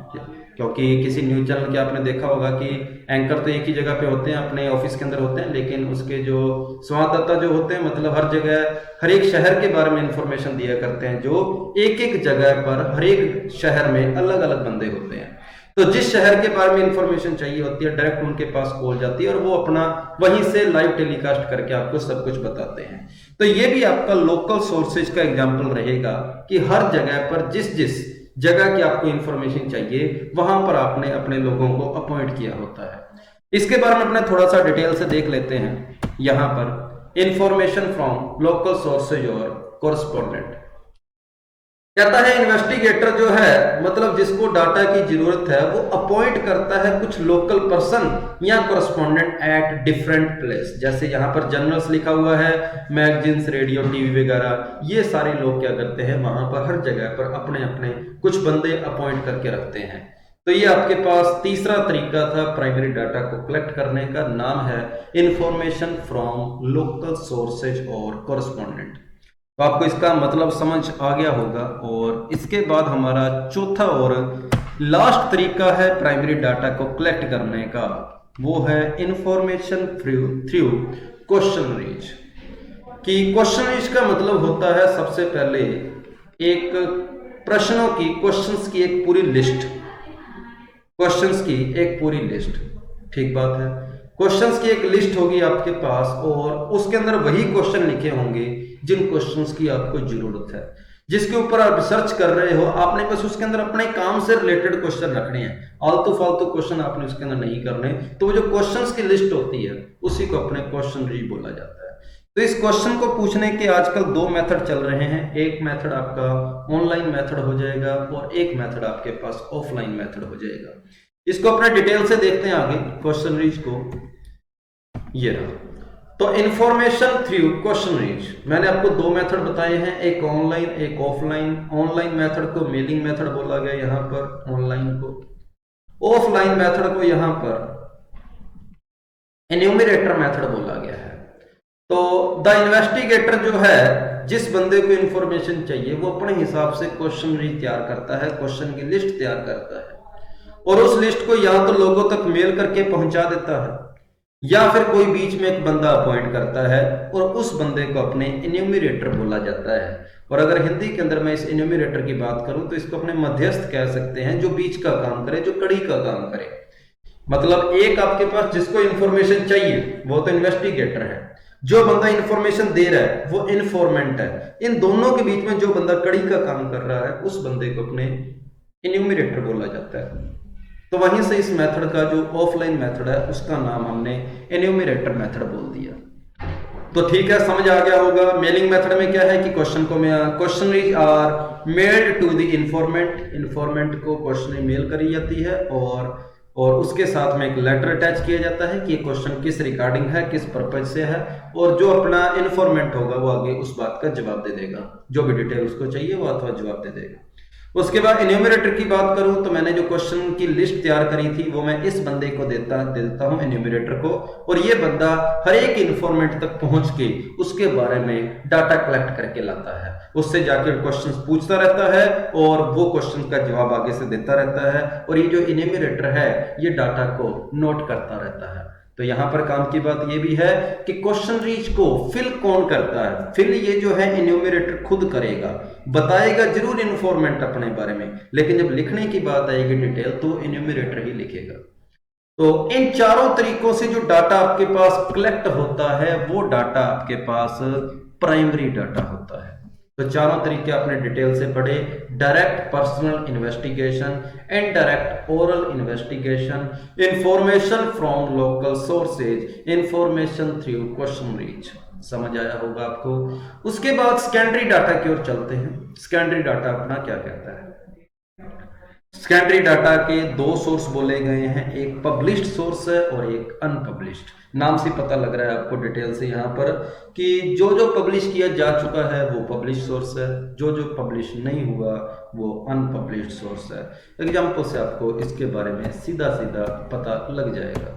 क्योंकि किसी न्यूज चैनल के आपने देखा होगा कि एंकर तो एक ही जगह पे होते हैं, अपने ऑफिस के अंदर होते हैं, लेकिन उसके जो संवाददाता जो होते हैं मतलब हर जगह हर एक शहर के बारे में इंफॉर्मेशन दिया करते हैं, जो एक एक जगह पर हर एक शहर में अलग अलग बंदे होते हैं। तो जिस शहर के बारे में इंफॉर्मेशन चाहिए होती है डायरेक्ट उनके पास कॉल जाती है और वो अपना वहीं से लाइव टेलीकास्ट करके आपको सब कुछ बताते हैं। तो ये भी आपका लोकल सोर्सेज का एग्जांपल रहेगा कि हर जगह पर जिस जिस जगह की आपको इंफॉर्मेशन चाहिए वहां पर आपने अपने लोगों को अपॉइंट किया होता है। इसके बारे में अपने थोड़ा सा डिटेल से देख लेते हैं। यहां पर इंफॉर्मेशन फ्रॉम लोकल सोर्सेज और कोरस्पोंडेंट कहता है इन्वेस्टिगेटर जो है मतलब जिसको डाटा की जरूरत है वो अपॉइंट करता है कुछ लोकल पर्सन या कोरस्पोंडेंट एट डिफरेंट प्लेस। जैसे यहाँ पर जर्नल्स लिखा हुआ है, मैगजीन्स, रेडियो, टीवी वगैरह, ये सारे लोग क्या करते हैं वहां पर हर जगह पर अपने अपने कुछ बंदे अपॉइंट करके रखते हैं। तो ये आपके पास तीसरा तरीका था प्राइमरी डाटा को कलेक्ट करने का, नाम है इंफॉर्मेशन फ्रॉम लोकल सोर्सेज और कोरस्पोंडेंट। तो आपको इसका मतलब समझ आ गया होगा। और इसके बाद हमारा चौथा और लास्ट तरीका है प्राइमरी डाटा को कलेक्ट करने का, वो है इंफॉर्मेशन थ्रू क्वेश्चनरीज। कि क्वेश्चनरीज का मतलब होता है सबसे पहले एक प्रश्नों की, क्वेश्चंस की एक पूरी लिस्ट, क्वेश्चंस की एक पूरी लिस्ट, ठीक बात है। क्वेश्चंस की एक लिस्ट होगी आपके पास और उसके अंदर वही क्वेश्चन लिखे होंगे जिन क्वेश्चंस की आपको जरूरत है, जिसके ऊपर आप रिसर्च कर रहे हो। आपने बस उसके अंदर अपने काम से रिलेटेड क्वेश्चन रखने हैं, आलतू फालतू क्वेश्चन आपने उसके अंदर नहीं करने। तो वो जो क्वेश्चंस की लिस्ट होती है उसी को अपने क्वेश्चनरी बोला जाता है। तो इस क्वेश्चन को पूछने के आजकल दो मेथड चल रहे हैं। एक मेथड आपका ऑनलाइन मेथड हो जाएगा और एक मेथड आपके पास ऑफलाइन मेथड हो जाएगा। इसको अपने डिटेल से देखते हैं आगे क्वेश्चनरीज को। ये रहा तो इंफॉर्मेशन थ्रू क्वेश्चनरीज, मैंने आपको दो मेथड बताए हैं, एक ऑनलाइन एक ऑफलाइन। ऑनलाइन मेथड को मेलिंग मेथड बोला गया यहां पर, ऑनलाइन को। ऑफलाइन मेथड को यहां पर एन्यूमरेटर मेथड बोला गया है। तो द इन्वेस्टिगेटर जो है, जिस बंदे को इंफॉर्मेशन चाहिए वो अपने हिसाब से क्वेश्चनरी तैयार करता है, क्वेश्चन की लिस्ट तैयार करता है और उस लिस्ट को या तो लोगों तक मेल करके पहुंचा देता है या फिर कोई बीच में एक बंदा अपॉइंट करता है और उस बंदे को अपने एन्यूमरेटर बोला जाता है। और अगर हिंदी के अंदर मैं इस एन्यूमरेटर की बात करूं तो इसको अपने मध्यस्थ कह सकते हैं, जो बीच का काम करे, जो कड़ी का काम करे। मतलब एक आपके पास जिसको इंफॉर्मेशन चाहिए वो तो इन्वेस्टिगेटर है, जो बंदा इंफॉर्मेशन दे रहा है वो इन्फॉर्मेंट है। इन दोनों के बीच में जो बंदा कड़ी का काम कर रहा है उस बंदे को अपने एन्यूमरेटर बोला जाता है। तो वहीं से इस मेथड का जो ऑफलाइन मेथड है उसका नाम हमने एन्यूमरेटर मेथड बोल दिया। तो ठीक है, समझ आ गया होगा। मेलिंग मेथड में क्या है कि questionnaires are mailed to the informant, informant को क्वेश्चनरी मेल करी जाती है और उसके साथ में एक लेटर अटैच किया जाता है कि ये क्वेश्चन किस रिगार्डिंग है, किस पर्पज से है, और जो अपना इन्फॉर्मेंट होगा वो आगे उस बात का जवाब दे देगा, जो भी डिटेल उसको चाहिए वो अथवा जवाब दे देगा। उसके बाद इन्यूमरेटर की बात करूं तो मैंने जो क्वेश्चन की लिस्ट तैयार करी थी वो मैं इस बंदे को देता हूं इन्यूमरेटर को, और ये बंदा हर एक इंफॉर्मेट तक पहुंच के उसके बारे में डाटा कलेक्ट करके लाता है, उससे जाकर क्वेश्चन पूछता रहता है और वो क्वेश्चन का जवाब आगे से देता रहता है, और ये जो इन्यूमरेटर है ये डाटा को नोट करता रहता है। तो यहां पर काम की बात ये भी है कि क्वेश्चन रीच को फिल कौन करता है? फिल ये जो है इन्यूमरेटर खुद करेगा, बताएगा जरूर इन्फॉर्मेंट अपने बारे में, लेकिन जब लिखने की बात आएगी डिटेल तो इन्यूमरेटर ही लिखेगा। तो इन चारों तरीकों से जो डाटा आपके पास कलेक्ट होता है वो डाटा आपके पास प्राइमरी डाटा होता है। तो चारों तरीके आपने डिटेल से पढ़े, direct personal investigation, indirect oral investigation, information from local sources, information through question reach. समझ आया होगा आपको। उसके बाद सेकेंडरी डाटा की ओर चलते हैं। सेकेंडरी डाटा अपना क्या कहता है? सेकेंडरी डाटा के दो सोर्स बोले गए हैं, एक पब्लिश्ड सोर्स है और एक अनपब्लिश्ड। नाम से पता लग रहा है आपको डिटेल से यहाँ पर कि जो जो पब्लिश किया जा चुका है वो पब्लिश सोर्स है, जो जो पब्लिश नहीं हुआ वो अनपब्लिश्ड सोर्स है। एग्जाम्पल से आपको इसके बारे में सीधा सीधा पता लग जाएगा।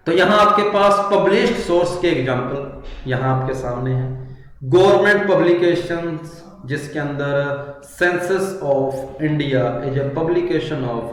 तो यहाँ आपके पास पब्लिश्ड सोर्स के एग्जाम्पल यहाँ आपके सामने है। गवर्नमेंट पब्लिकेशंस, जिसके अंदर census of India is a publication of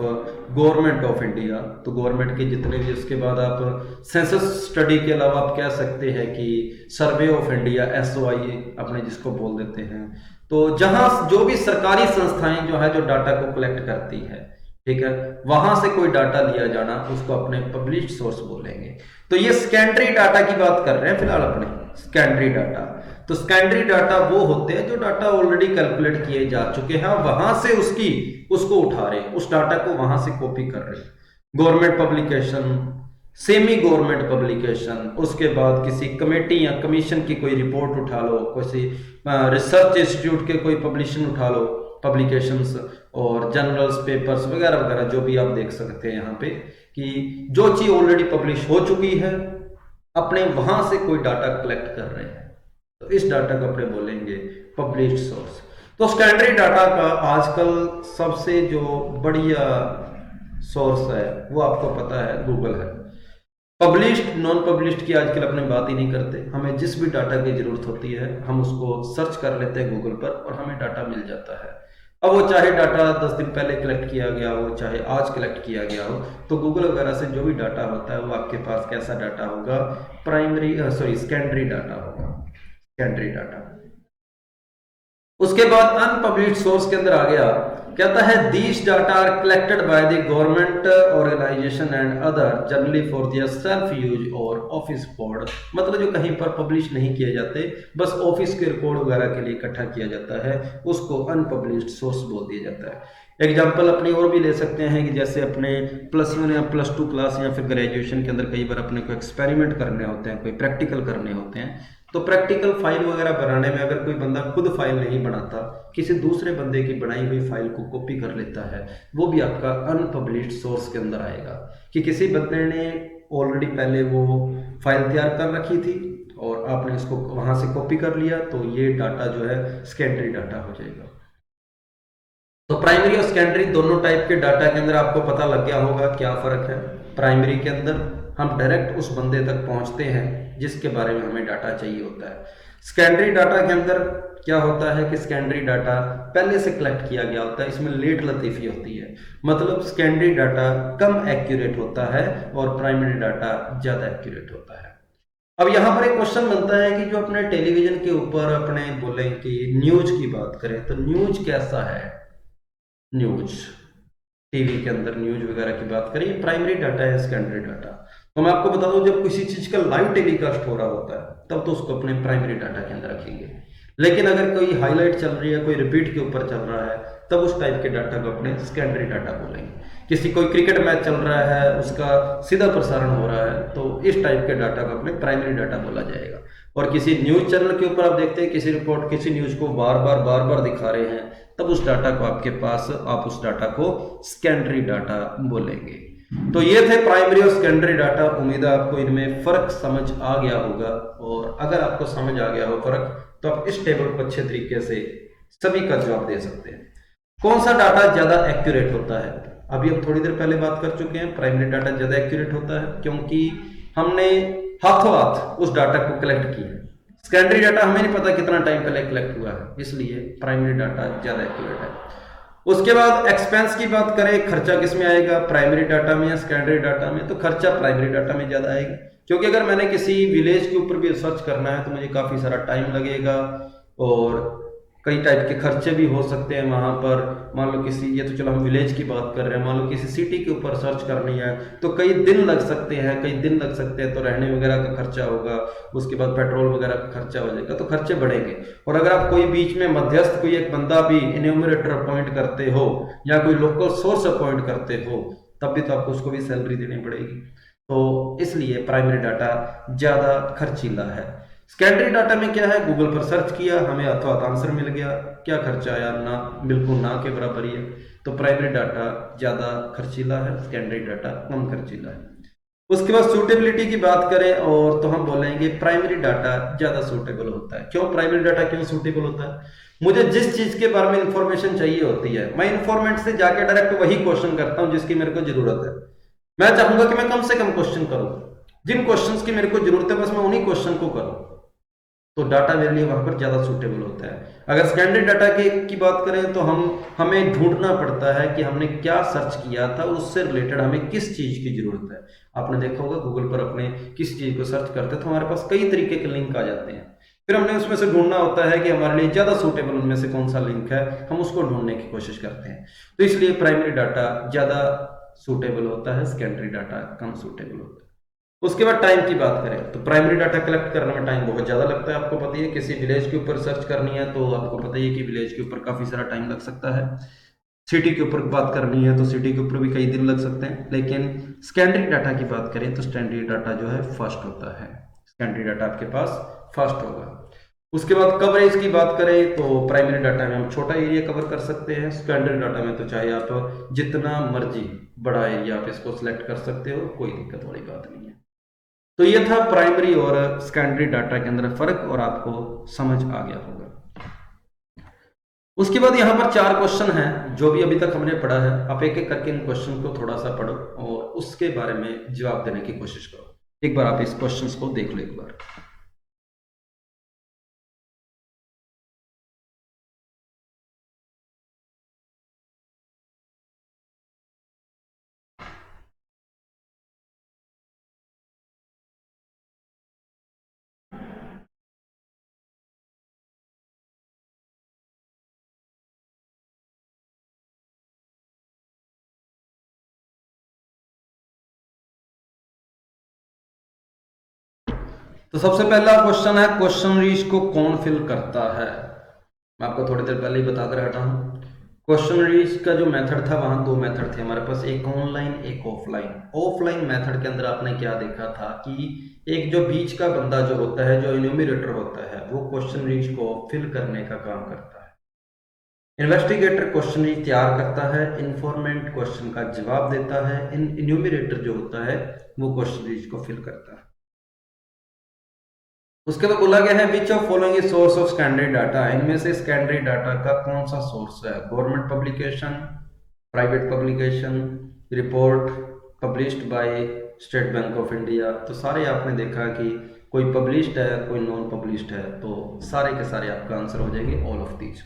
government of India. तो गवर्नमेंट के जितने भी, उसके बाद आप सेंसस स्टडी के अलावा आप कह सकते हैं कि सर्वे ऑफ इंडिया, SOI अपने जिसको बोल देते हैं। तो जहां जो भी सरकारी संस्थाएं जो है जो डाटा को कलेक्ट करती है, ठीक है, वहां से कोई डाटा लिया जाना उसको अपने पब्लिश्ड सोर्स बोलेंगे। तो ये सेकेंडरी डाटा की बात कर रहे हैं फिलहाल अपने, सेकेंडरी डाटा। तो सेकेंडरी डाटा वो होते हैं जो डाटा ऑलरेडी कैलकुलेट किए जा चुके हैं, वहां से उसको उठा रहे, उस डाटा को वहां से कॉपी कर रहे। Government publication, semi government publication, उसके बाद किसी कमेटी या कमीशन की कोई रिपोर्ट उठा लो, किसी रिसर्च इंस्टीट्यूट के कोई पब्लिशन उठा लो, पब्लिकेशंस और जर्नल्स, पेपर्स वगैरह वगैरह जो भी आप देख सकते हैं यहाँ पे, कि जो चीज ऑलरेडी पब्लिश हो चुकी है अपने वहां से कोई डाटा कलेक्ट कर रहे हैं, तो इस डाटा को अपने बोलेंगे पब्लिश्ड सोर्स। तो सेकेंडरी डाटा का आजकल सबसे जो बढ़िया सोर्स है वो आपको पता है गूगल है। पब्लिश्ड नॉन पब्लिश्ड की आजकल अपने बात ही नहीं करते, हमें जिस भी डाटा की जरूरत होती है हम उसको सर्च कर लेते हैं गूगल पर और हमें डाटा मिल जाता है। अब वो चाहे डाटा 10 दिन पहले कलेक्ट किया गया हो, चाहे आज कलेक्ट किया गया हो, तो गूगल वगैरह से जो भी डाटा होता है वो आपके पास कैसा डाटा होगा? सेकेंडरी डाटा होगा, सेकेंडरी डाटा। उसके बाद अनपब्लिश्ड सोर्स के अंदर आ गया, कहता है these data are collected by the government organisation and other generally for their self use और ऑफिस बोर्ड। मतलब जो कहीं पर पब्लिश नहीं किए जाते, बस ऑफिस के रिकॉर्ड वगैरह के लिए इकट्ठा किया जाता है, उसको अनपब्लिश्ड सोर्स बोल दिया जाता है। एग्जाम्पल अपनी और भी ले सकते हैं कि जैसे अपने +1 या +2 क्लास या फिर ग्रेजुएशन के अंदर कई बार अपने को एक्सपेरिमेंट करने होते हैं, कोई प्रैक्टिकल करने होते हैं, तो प्रैक्टिकल फाइल वगैरह बनाने में अगर कोई बंदा खुद फाइल नहीं बनाता, किसी दूसरे बंदे की बनाई हुई फाइल को कॉपी कर लेता है, वो भी आपका अनपब्लिश्ड सोर्स के अंदर आएगा कि किसी बंदे ने ऑलरेडी पहले वो फाइल तैयार कर रखी थी और आपने इसको वहां से कॉपी कर लिया, तो ये डाटा जो है सेकेंडरी डाटा हो जाएगा। तो प्राइमरी और सेकेंडरी दोनों टाइप के डाटा के अंदर आपको पता लग गया होगा क्या फर्क है। प्राइमरी के अंदर हम डायरेक्ट उस बंदे तक पहुंचते हैं जिसके बारे में हमें डाटा चाहिए होता है। सेकेंडरी डाटा के अंदर क्या होता है कि सेकेंडरी डाटा पहले से कलेक्ट किया गया होता है, इसमें लेट लतीफ़ी होती है, मतलब सेकेंडरी डाटा कम एक्यूरेट होता है और प्राइमरी डाटा ज़्यादा एक्यूरेट होता है। अब यहाँ पर एक क्वेश्चन बनता है कि जो अपने टेलीविजन के ऊपर अपने बोले कि न्यूज की बात करें तो न्यूज कैसा है? न्यूज टीवी के अंदर न्यूज वगैरह की बात करें, प्राइमरी डाटा है सेकेंडरी डाटा। तो मैं आपको बता दूं, जब किसी चीज का लाइव टेलीकास्ट हो रहा होता है तब तो उसको अपने प्राइमरी डाटा के अंदर रखेंगे, लेकिन अगर कोई हाईलाइट चल रही है, कोई रिपीट के ऊपर चल रहा है, तब उस टाइप के डाटा को अपने सेकेंडरी डाटा बोलेंगे। किसी कोई क्रिकेट मैच चल रहा है, उसका सीधा प्रसारण हो रहा है, तो इस टाइप के डाटा को अपने प्राइमरी डाटा बोला जाएगा। और किसी न्यूज चैनल के ऊपर आप देखते हैं किसी रिपोर्ट, किसी न्यूज को बार बार दिखा रहे हैं, तब उस डाटा को आपके पास, आप उस डाटा को सेकेंडरी डाटा बोलेंगे। तो ये थे प्राइमरी और सेकेंडरी डाटा। उम्मीद है आपको इनमें फर्क समझ आ गया होगा, और अगर आपको समझ आ गया हो फर्क तो आप इस टेबल को अच्छे तरीके से सभी का जवाब दे सकते हैं। कौन सा डाटा ज्यादा एक्यूरेट होता है? अभी हम थोड़ी देर पहले बात कर चुके हैं, प्राइमरी डाटा ज्यादा एक्यूरेट होता है क्योंकि हमने हाथों हाथ उस डाटा को कलेक्ट किया है। सेकेंडरी डाटा हमें नहीं पता कितना टाइम पहले कलेक्ट हुआ है, इसलिए प्राइमरी डाटा ज्यादा एक्यूरेट है। उसके बाद एक्सपेंस की बात करें, खर्चा किस में आएगा, प्राइमरी डाटा में या सेकेंडरी डाटा में? तो खर्चा प्राइमरी डाटा में ज्यादा आएगा, क्योंकि अगर मैंने किसी विलेज के ऊपर भी रिसर्च करना है तो मुझे काफी सारा टाइम लगेगा और कई टाइप के खर्चे भी हो सकते हैं वहां पर। मान लो किसी, ये तो चलो हम विलेज की बात कर रहे हैं, मान लो किसी सिटी के ऊपर सर्च करनी है तो कई दिन लग सकते हैं, कई दिन लग सकते हैं, तो रहने वगैरह का खर्चा होगा, उसके बाद पेट्रोल वगैरह का खर्चा हो जाएगा, तो खर्चे बढ़ेंगे। और अगर आप कोई बीच में मध्यस्थ कोई एक बंदा भी इन्यूमरेटर अपॉइंट करते हो या कोई लोकल सोर्स अपॉइंट करते हो, तब भी तो आपको उसको भी सैलरी देनी पड़ेगी। तो इसलिए प्राइमरी डाटा ज्यादा खर्चीला है। सेकेंडरी डाटा में क्या है, गूगल पर सर्च किया, हमें हाथों हाथ आंसर मिल गया, क्या खर्चा आया? ना, बिल्कुल ना के बराबर ही है। तो प्राइमरी डाटा ज्यादा खर्चीला है, सेकेंडरी डाटा कम खर्चीला है। उसके बाद सूटेबिलिटी की बात करें और तो हम बोलेंगे प्राइमरी डाटा ज्यादा सूटेबल होता है। क्यों प्राइमरी डाटा क्यों सूटेबल होता है? मुझे जिस चीज के बारे में इंफॉर्मेशन चाहिए होती है, मैं इंफॉर्मेंट से जाके डायरेक्ट वही क्वेश्चन करता हूं जिसकी मेरे को जरूरत है। मैं चाहूंगा कि मैं कम से कम क्वेश्चन करूं, जिन क्वेश्चंस की मेरे को जरूरत है बस मैं उन्हीं क्वेश्चन को करूं, तो डाटा मेरे लिए वहां पर ज्यादा सूटेबल होता है। अगर सेकेंडरी डाटा की बात करें तो हमें ढूंढना पड़ता है कि हमने क्या सर्च किया था, उससे रिलेटेड हमें किस चीज की जरूरत है। आपने देखा होगा गूगल पर अपने किस चीज को सर्च करते तो हमारे पास कई तरीके के लिंक आ जाते हैं, फिर हमने उसमें से ढूंढना होता है कि हमारे लिए ज्यादा सूटेबल उनमें से कौन सा लिंक है, हम उसको ढूंढने की कोशिश करते हैं। तो इसलिए प्राइमरी डाटा ज्यादा सूटेबल होता है, सेकेंडरी डाटा कम सूटेबल होता है। उसके बाद टाइम की बात करें तो प्राइमरी डाटा कलेक्ट करने में टाइम बहुत ज़्यादा लगता है, आपको पता ही है। किसी विलेज के ऊपर सर्च करनी है तो आपको पता ही है कि विलेज के ऊपर काफ़ी सारा टाइम लग सकता है। सिटी के ऊपर बात करनी है तो सिटी के ऊपर भी कई दिन लग सकते हैं। लेकिन स्कैंडरी डाटा की बात करें तो स्टैंडरी डाटा जो है फास्ट होता है, स्कैंडरी डाटा आपके पास फास्ट होगा। उसके बाद कवरेज की बात करें तो प्राइमरी डाटा में हम छोटा एरिया कवर कर सकते हैं, स्टैंडर्ड डाटा में तो चाहे आप जितना मर्जी बड़ा एरिया आप इसको सिलेक्ट कर सकते हो, कोई दिक्कत वाली बात नहीं है। तो ये था प्राइमरी और सेकेंडरी डाटा के अंदर फर्क और आपको समझ आ गया होगा। उसके बाद यहाँ पर 4 क्वेश्चन हैं जो भी अभी तक हमने पढ़ा है, आप एक एक करके इन क्वेश्चन को थोड़ा सा पढ़ो और उसके बारे में जवाब देने की कोशिश करो। एक बार आप इस क्वेश्चन को देख लो एक बार। तो सबसे पहला क्वेश्चन है, क्वेश्चन रीच को कौन फिल करता है? मैं आपको थोड़ी देर पहले ही बता कर हटा हूं। क्वेश्चन रीच का जो मेथड था, वहां 2 मेथड थे हमारे पास, एक ऑनलाइन एक ऑफलाइन। ऑफलाइन मेथड के अंदर आपने क्या देखा था कि एक जो बीच का बंदा जो होता है, जो इन्यूमरेटर होता है, वो क्वेश्चन रीच को फिल करने का काम करता है। इन्वेस्टिगेटर क्वेश्चन रीच तैयार करता है, इन्फॉर्मेंट क्वेश्चन का जवाब देता है, इन्यूमरेटर जो होता है वो क्वेश्चन रीच को फिल करता है। उसके बाद बोला गया है which of following is source of secondary data, इनमें से सेकेंडरी डाटा का कौन सा सोर्स है? Government publication, private publication, report published by state bank of India. तो सारे आपने देखा कि कोई पब्लिश्ड है कोई नॉन पब्लिश्ड है, तो सारे के सारे आपका आंसर हो जाएंगे ऑल ऑफ दीज।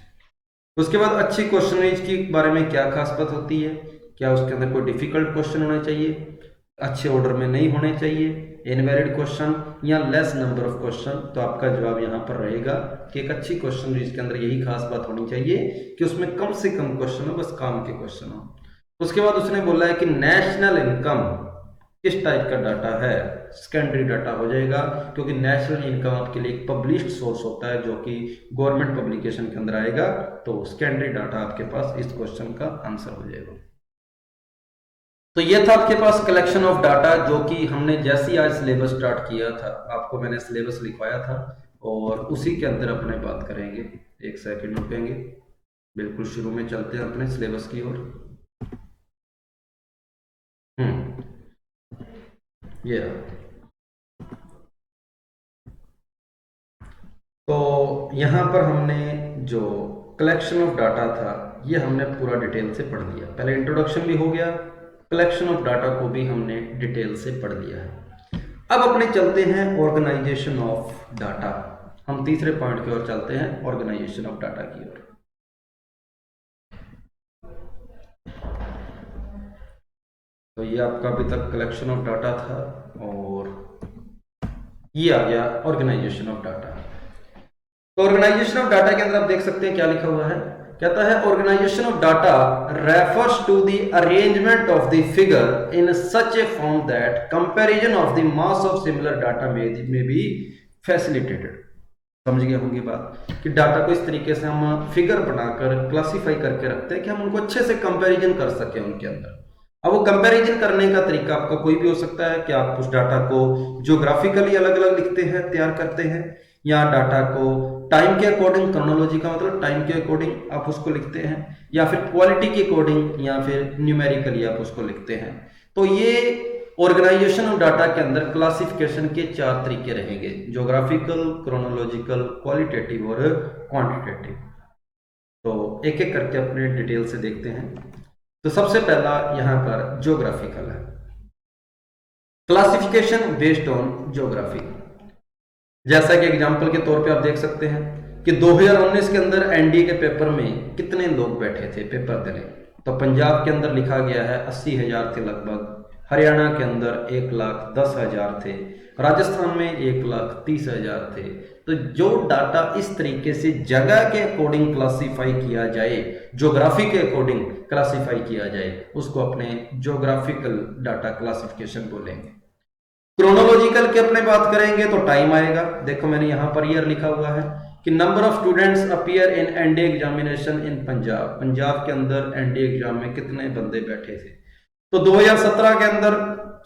उसके बाद अच्छी क्वेश्चनरीज के बारे में क्या खास बात होती है, क्या उसके अंदर कोई डिफिकल्ट क्वेश्चन होना चाहिए, अच्छे ऑर्डर में नहीं होने चाहिए, इनवैलिड क्वेश्चन या लेस नंबर ऑफ क्वेश्चन। तो आपका जवाब यहाँ पर रहेगा कि एक अच्छी क्वेश्चन रीच के अंदर यही खास बात होनी चाहिए कि उसमें कम से कम क्वेश्चन हो, बस काम के क्वेश्चन हो। उसके बाद उसने बोला है कि नेशनल इनकम किस टाइप का डाटा है, सेकेंडरी डाटा हो जाएगा, क्योंकि नेशनल इनकम आपके लिए एक पब्लिश्ड सोर्स होता है जो कि गवर्नमेंट पब्लिकेशन के अंदर आएगा, तो सेकेंडरी डाटा आपके पास इस क्वेश्चन का आंसर हो जाएगा। तो ये था आपके पास कलेक्शन ऑफ डाटा, जो कि हमने जैसे ही आज सिलेबस स्टार्ट किया था, आपको मैंने सिलेबस लिखवाया था और उसी के अंदर अपने बात करेंगे। एक सेकंड रुकेंगे, बिल्कुल शुरू में चलते हैं अपने सिलेबस की ओर। ये तो यहाँ पर हमने जो कलेक्शन ऑफ डाटा था, ये हमने पूरा डिटेल से पढ़ लिया। पहले इंट्रोडक्शन भी हो गया, कलेक्शन ऑफ डाटा को भी हमने डिटेल से पढ़ लिया है। अब अपने चलते हैं ऑर्गेनाइजेशन ऑफ डाटा। हम तीसरे पॉइंट की ओर चलते हैं, ऑर्गेनाइजेशन ऑफ डाटा की ओर। तो ये आपका अभी तक कलेक्शन ऑफ डाटा था और ये आ गया ऑर्गेनाइजेशन ऑफ डाटा। तो ऑर्गेनाइजेशन ऑफ डाटा के अंदर आप देख सकते हैं क्या लिखा हुआ है, कहता है organization of data refers to the arrangement of the figure in such a form that comparison of the mass of similar data में बी फैसिलिटेटेड। समझ गए होंगे बात कि डाटा को इस तरीके से हम फिगर बनाकर क्लासिफाई करके रखते हैं कि हम उनको अच्छे से कंपैरिजन कर सके उनके अंदर। अब वो कंपैरिजन करने का तरीका आपका कोई भी हो सकता है कि आप उस डाटा को ज्योग्राफिकली अलग अलग लिखते हैं, तैयार करते हैं, या डाटा को टाइम के अकॉर्डिंग, क्रोनोलॉजी का मतलब टाइम के अकॉर्डिंग आप उसको लिखते हैं, या फिर क्वालिटी के अकॉर्डिंग, या फिर न्यूमेरिकली आप उसको लिखते हैं। तो ये ऑर्गेनाइजेशन ऑफ डाटा के अंदर क्लासिफिकेशन के 4 तरीके रहेंगे, ज्योग्राफिकल, क्रोनोलॉजिकल, क्वालिटेटिव और क्वांटिटेटिव। तो एक एक करके अपने डिटेल से देखते हैं। तो सबसे पहला यहां पर ज्योग्राफिकल है, क्लासिफिकेशन बेस्ड ऑन ज्योग्राफी। जैसा कि एग्जांपल के तौर पे आप देख सकते हैं कि 2019 के अंदर एनडीए के पेपर में कितने लोग बैठे थे पेपर देने। तो पंजाब के अंदर लिखा गया है 80,000 थे लगभग, हरियाणा के अंदर 1,10,000 थे, राजस्थान में 1,30,000 थे। तो जो डाटा इस तरीके से जगह के अकॉर्डिंग क्लासिफाई किया जाए, ज्योग्राफी के अकॉर्डिंग क्लासिफाई किया जाए, उसको अपने ज्योग्राफिकल डाटा क्लासिफिकेशन बोलेंगे। क्रोनोलॉजिकल की अपने बात करेंगे तो टाइम आएगा। देखो मैंने यहां पर ईयर लिखा हुआ है कि number of students appear in NDA examination in Punjab. Punjab के अंदर एनडीए एग्जाम में कितने बंदे बैठे थे, तो 2017 के अंदर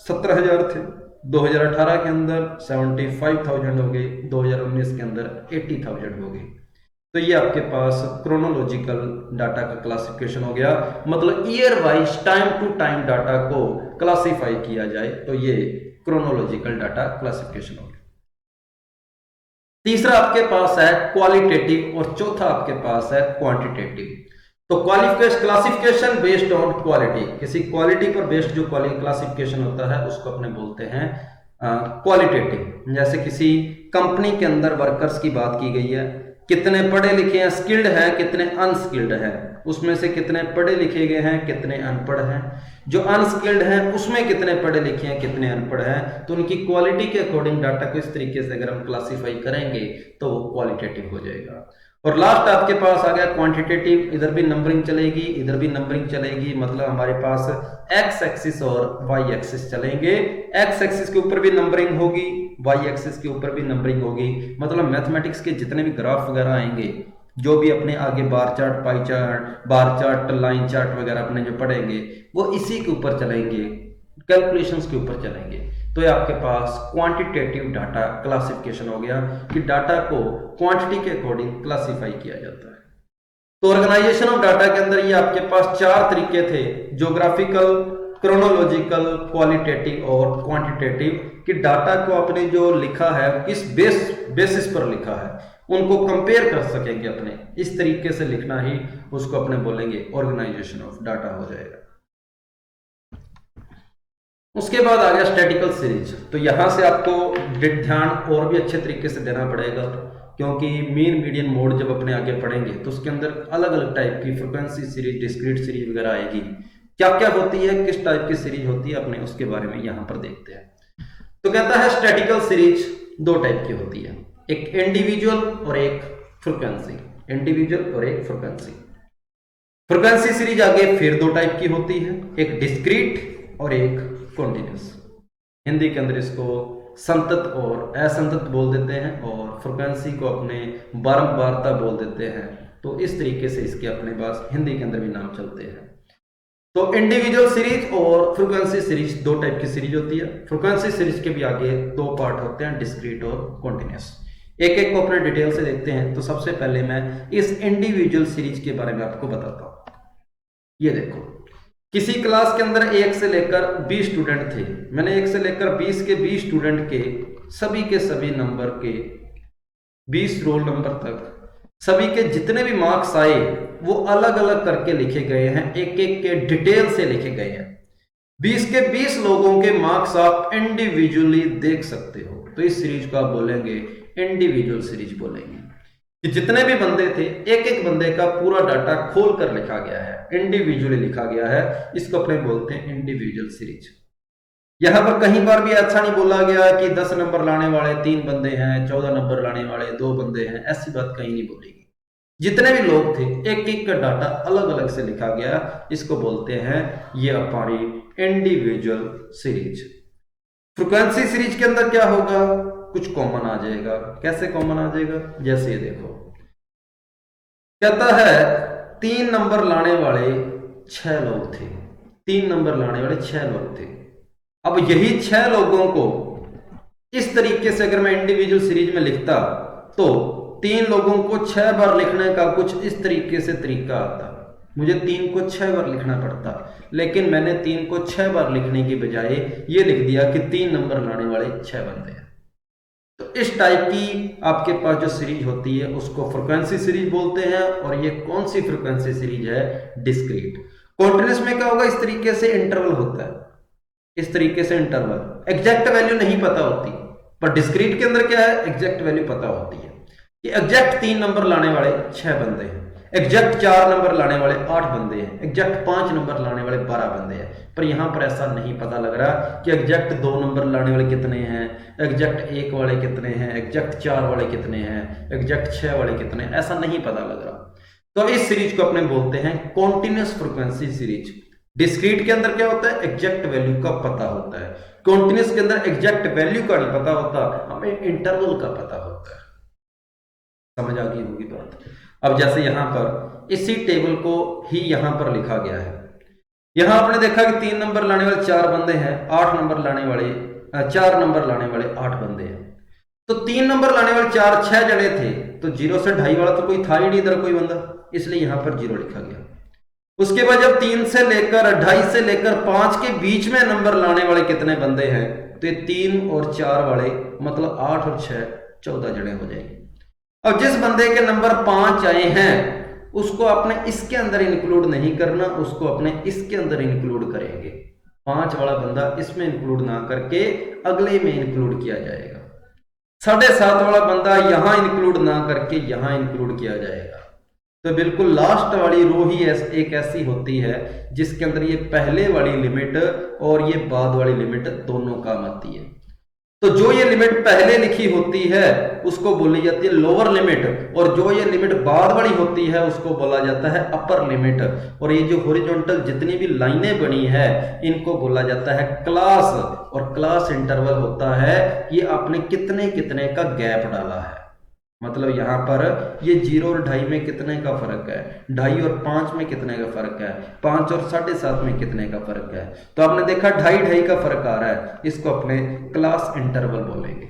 17,000 थे, 2018 के अंदर 75,000 हो गए, 2019 के अंदर 80,000 हो गए। तो ये आपके पास क्रोनोलॉजिकल डाटा का क्लासिफिकेशन हो गया, मतलब year wise time to time data को क्लासिफाई किया जाए, तो ये क्रोनोलॉजिकल डाटा क्लासिफिकेशन हो गया। तीसरा आपके पास है क्वालिटेटिव और चौथा आपके पास है क्वांटिटेटिव। तो क्लासिफिकेशन बेस्ड ऑन क्वालिटी, किसी क्वालिटी पर बेस्ड जो क्लासिफिकेशन होता है उसको अपने बोलते हैं क्वालिटेटिव। जैसे किसी कंपनी के अंदर वर्कर्स की बात की गई है, कितने पढ़े लिखे हैं, स्किल्ड हैं, कितने अनस्किल्ड हैं, उसमें से कितने पढ़े लिखे गए हैं, कितने अनपढ़ हैं, जो अनस्किल्ड हैं उसमें कितने पढ़े लिखे हैं, कितने अनपढ़ हैं। तो उनकी क्वालिटी के अकॉर्डिंग डाटा को इस तरीके से अगर हम क्लासिफाई करेंगे तो वो क्वालिटेटिव हो जाएगा। और लास्ट आपके पास आ गया क्वांटिटेटिव, इधर भी नंबरिंग चलेगी, इधर भी नंबरिंग चलेगी, मतलब हमारे पास एक्स एक्सिस और वाई एक्सिस चलेंगे। एक्स एक्सिस के ऊपर भी नंबरिंग होगी, वाई एक्सिस के ऊपर भी नंबरिंग होगी, मतलब मैथमेटिक्स के जितने भी ग्राफ वगैरह आएंगे, जो भी अपने आगे bar chart, pie chart, bar chart, line chart वगैरह अपने जो पढ़ेंगे वो इसी के ऊपर चलेंगे, कैलकुलेशंस के ऊपर चलेंगे। तो ये आपके पास क्वांटिटेटिव डाटा क्लासिफिकेशन हो गया कि डाटा को क्वांटिटी के अकॉर्डिंग क्लासिफाई किया जाता है। तो ऑर्गेनाइजेशन ऑफ डाटा के अंदर ये आपके पास 4 तरीके थे, ज्योग्राफिकल, क्रोनोलॉजिकल, क्वालिटेटिव और क्वांटिटेटिव, कि डाटा को आपने जो लिखा है किस बेसिस पर लिखा है उनको कंपेयर कर सकेंगे अपने, इस तरीके से लिखना ही उसको अपने बोलेंगे ऑर्गेनाइजेशन ऑफ डाटा हो जाएगा। उसके बाद आ गया स्टैटिकल सीरीज। तो यहां से आपको ध्यान और भी अच्छे तरीके से देना पड़ेगा, क्योंकि मीन मीडियन मोड जब अपने आगे पढ़ेंगे तो उसके अंदर अलग अलग टाइप की फ्रीक्वेंसी सीरीज, डिस्क्रीट सीरीज वगैरह आएगी। क्या क्या होती है, किस टाइप की सीरीज होती है, अपने उसके बारे में यहां पर देखते हैं। तो कहता है स्टैटिकल सीरीज 2 टाइप की होती है, एक इंडिविजुअल और एक फ्रीक्वेंसी। इंडिविजुअल और एक फ्रीक्वेंसी। फ्रीक्वेंसी सीरीज आगे फिर 2 टाइप की होती है, एक डिस्क्रीट और एक कॉन्टिन्यूस। हिंदी के अंदर इसको संतत और असंतत बोल देते हैं, और फ्रीक्वेंसी को अपने बारंबारता बोल देते हैं। तो इस तरीके से इसके अपने पास हिंदी के अंदर भी नाम चलते हैं। तो इंडिविजुअल सीरीज और फ्रीक्वेंसी सीरीज 2 टाइप की सीरीज होती है। फ्रीक्वेंसी सीरीज के भी आगे 2 पार्ट होते हैं, डिस्क्रीट और कॉन्टिन्यूस। एक एक को अपने डिटेल से देखते हैं। तो सबसे पहले मैं इस इंडिविजुअल सीरीज के बारे में आपको बताता हूं। ये देखो, किसी क्लास के अंदर 1 से लेकर 20 स्टूडेंट थे। मैंने 1 से लेकर 20 के 20 स्टूडेंट के सभी नंबर के 20 रोल नंबर तक सभी के जितने भी मार्क्स आए वो अलग अलग करके लिखे गए हैं, एक एक के डिटेल से लिखे गए हैं। 20 के 20 लोगों के मार्क्स आप इंडिविजुअली देख सकते हो। तो इस सीरीज को आप बोलेंगे इंडिविजुअल सीरीज बोलेंगे कि जितने भी बंदे थे एक एक बंदे का पूरा डाटा खोल कर लिखा गया है, इंडिविजुअली लिखा गया है, इसको अपने बोलते हैं इंडिविजुअल सीरीज। यहां पर कहीं बार भी ऐसा नहीं बोला गया कि 10 नंबर लाने वाले 3 बंदे हैं, 14 नंबर लाने वाले 2 बंदे हैं, ऐसी बात कहीं नहीं बोलेगी। जितने भी लोग थे एक एक का डाटा अलग अलग से लिखा गया, इसको बोलते हैं ये हमारी इंडिविजुअल सीरीज। फ्रीक्वेंसी सीरीज के अंदर क्या होगा, कुछ कॉमन आ जाएगा। कैसे कॉमन आ जाएगा, जैसे ये देखो, कहता है 3 नंबर लाने वाले 6 लोग थे, 3 नंबर लाने वाले 6 लोग थे। अब यही 6 लोगों को इस तरीके से अगर मैं इंडिविजुअल सीरीज में लिखता तो 3 लोगों को 6 बार लिखने का कुछ इस तरीके से तरीका आता। मुझे 3 को 6 बार लिखना पड़ता, लेकिन मैंने 3 को 6 बार लिखने की बजाय ये लिख दिया कि 3 नंबर लाने वाले 6 बंदे हैं। तो इस टाइप की आपके पास जो सीरीज होती है उसको फ्रीक्वेंसी सीरीज बोलते हैं। और ये कौन सी फ्रीक्वेंसी सीरीज है, डिस्क्रीट। कॉन्टिन्यूअस में क्या होगा, इस तरीके से इंटरवल होता है, इस तरीके से इंटरवल, एग्जैक्ट वैल्यू नहीं पता होती, पर डिस्क्रीट के अंदर क्या है, एग्जैक्ट वैल्यू पता होती है। कि एग्जैक्ट 3 नंबर लाने वाले 6 बंदे हैं, एग्जैक्ट 4 नंबर लाने वाले 8 बंदे हैं, एग्जैक्ट 5 नंबर लाने वाले 12 बंदे हैं। पर यहां पर ऐसा नहीं पता लग रहा कि एग्जैक्ट 2 नंबर लाने वाले कितने हैं, एग्जैक्ट 1 वाले कितने हैं, एग्जैक्ट 4 वाले कितने हैं, एग्जैक्ट 6 वाले कितने हैं, ऐसा नहीं पता लग रहा। तो इस सीरीज को अपने बोलते हैं कॉन्टिन्यूअस फ्रीक्वेंसी सीरीज। डिस्क्रीट के अंदर क्या होता है, एग्जैक्ट वैल्यू का पता होता है। कॉन्टिन्यूअस के अंदर एग्जैक्ट वैल्यू का नहीं पता होता, हमें इंटरवल का पता होता है। समझ आ गई होगी बात। अब जैसे यहां पर इसी टेबल को ही यहां पर लिखा गया है। यहां आपने देखा कि 3 नंबर लाने वाले 4 बंदे हैं, 8 नंबर लाने वाले 4 नंबर लाने वाले 8 बंदे हैं। तो 3 नंबर लाने वाले 4 6 जने थे, तो 0 से 2.5 वाला तो कोई था ही नहीं इधर कोई बंदा, इसलिए यहां पर 0 लिखा गया। उसके बाद जब 3 से लेकर 2.5 से लेकर 5 के बीच में नंबर लाने वाले कितने बंदे हैं, तो ये 3 और 4 वाले मतलब 8 और 6 14 जने हो जाएंगे। अब जिस बंदे के नंबर 5 आए हैं उसको अपने इसके अंदर इंक्लूड नहीं करना, उसको अपने इसके अंदर इंक्लूड करेंगे। 5 वाला बंदा इसमें इंक्लूड ना करके अगले में इंक्लूड किया जाएगा। 7.5 वाला बंदा यहां इंक्लूड ना करके यहां इंक्लूड किया जाएगा। तो बिल्कुल लास्ट वाली रो ही एक ऐसी होती है जिसके अंदर ये पहले वाली लिमिट और ये बाद वाली लिमिट दोनों काम आती है। तो जो ये लिमिट पहले लिखी होती है उसको बोली जाती है लोअर लिमिट, और जो ये लिमिट बाद वाली होती है उसको बोला जाता है अपर लिमिट। और ये जो हॉरिजॉन्टल जितनी भी लाइनें बनी है इनको बोला जाता है क्लास। और क्लास इंटरवल होता है ये आपने कितने कितने का गैप डाला है। मतलब यहां पर ये 0 और 2.5 में कितने का फर्क है, 2.5 और 5 में कितने का फर्क है, 5 और 7.5 में कितने का फर्क है। तो आपने देखा 2.5 का फर्क आ रहा है, इसको अपने क्लास इंटरवल बोलेंगे।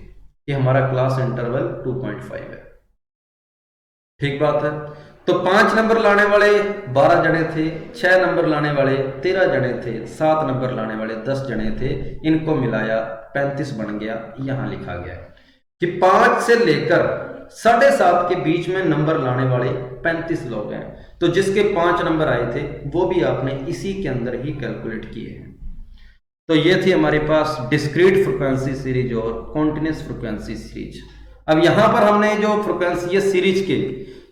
ये हमारा क्लास इंटरवल 2.5 है। ठीक बात है। तो 5 नंबर लाने वाले 12 जने थे, 6 नंबर लाने वाले 13 जने थे, 7 नंबर लाने वाले 10 जने थे, इनको मिलाया 35 बन गया। यहां लिखा गया कि 5 से लेकर 7.5 के बीच में नंबर लाने वाले 35 लोग हैं। तो जिसके 5 नंबर आए थे वो भी आपने इसी के अंदर ही कैलकुलेट किए हैं। तो ये थी हमारे पास डिस्क्रीट फ्रीक्वेंसी सीरीज और कॉन्टिन्यूअस फ्रीक्वेंसी सीरीज। अब यहां पर हमने जो फ्रीक्वेंसी सीरीज के,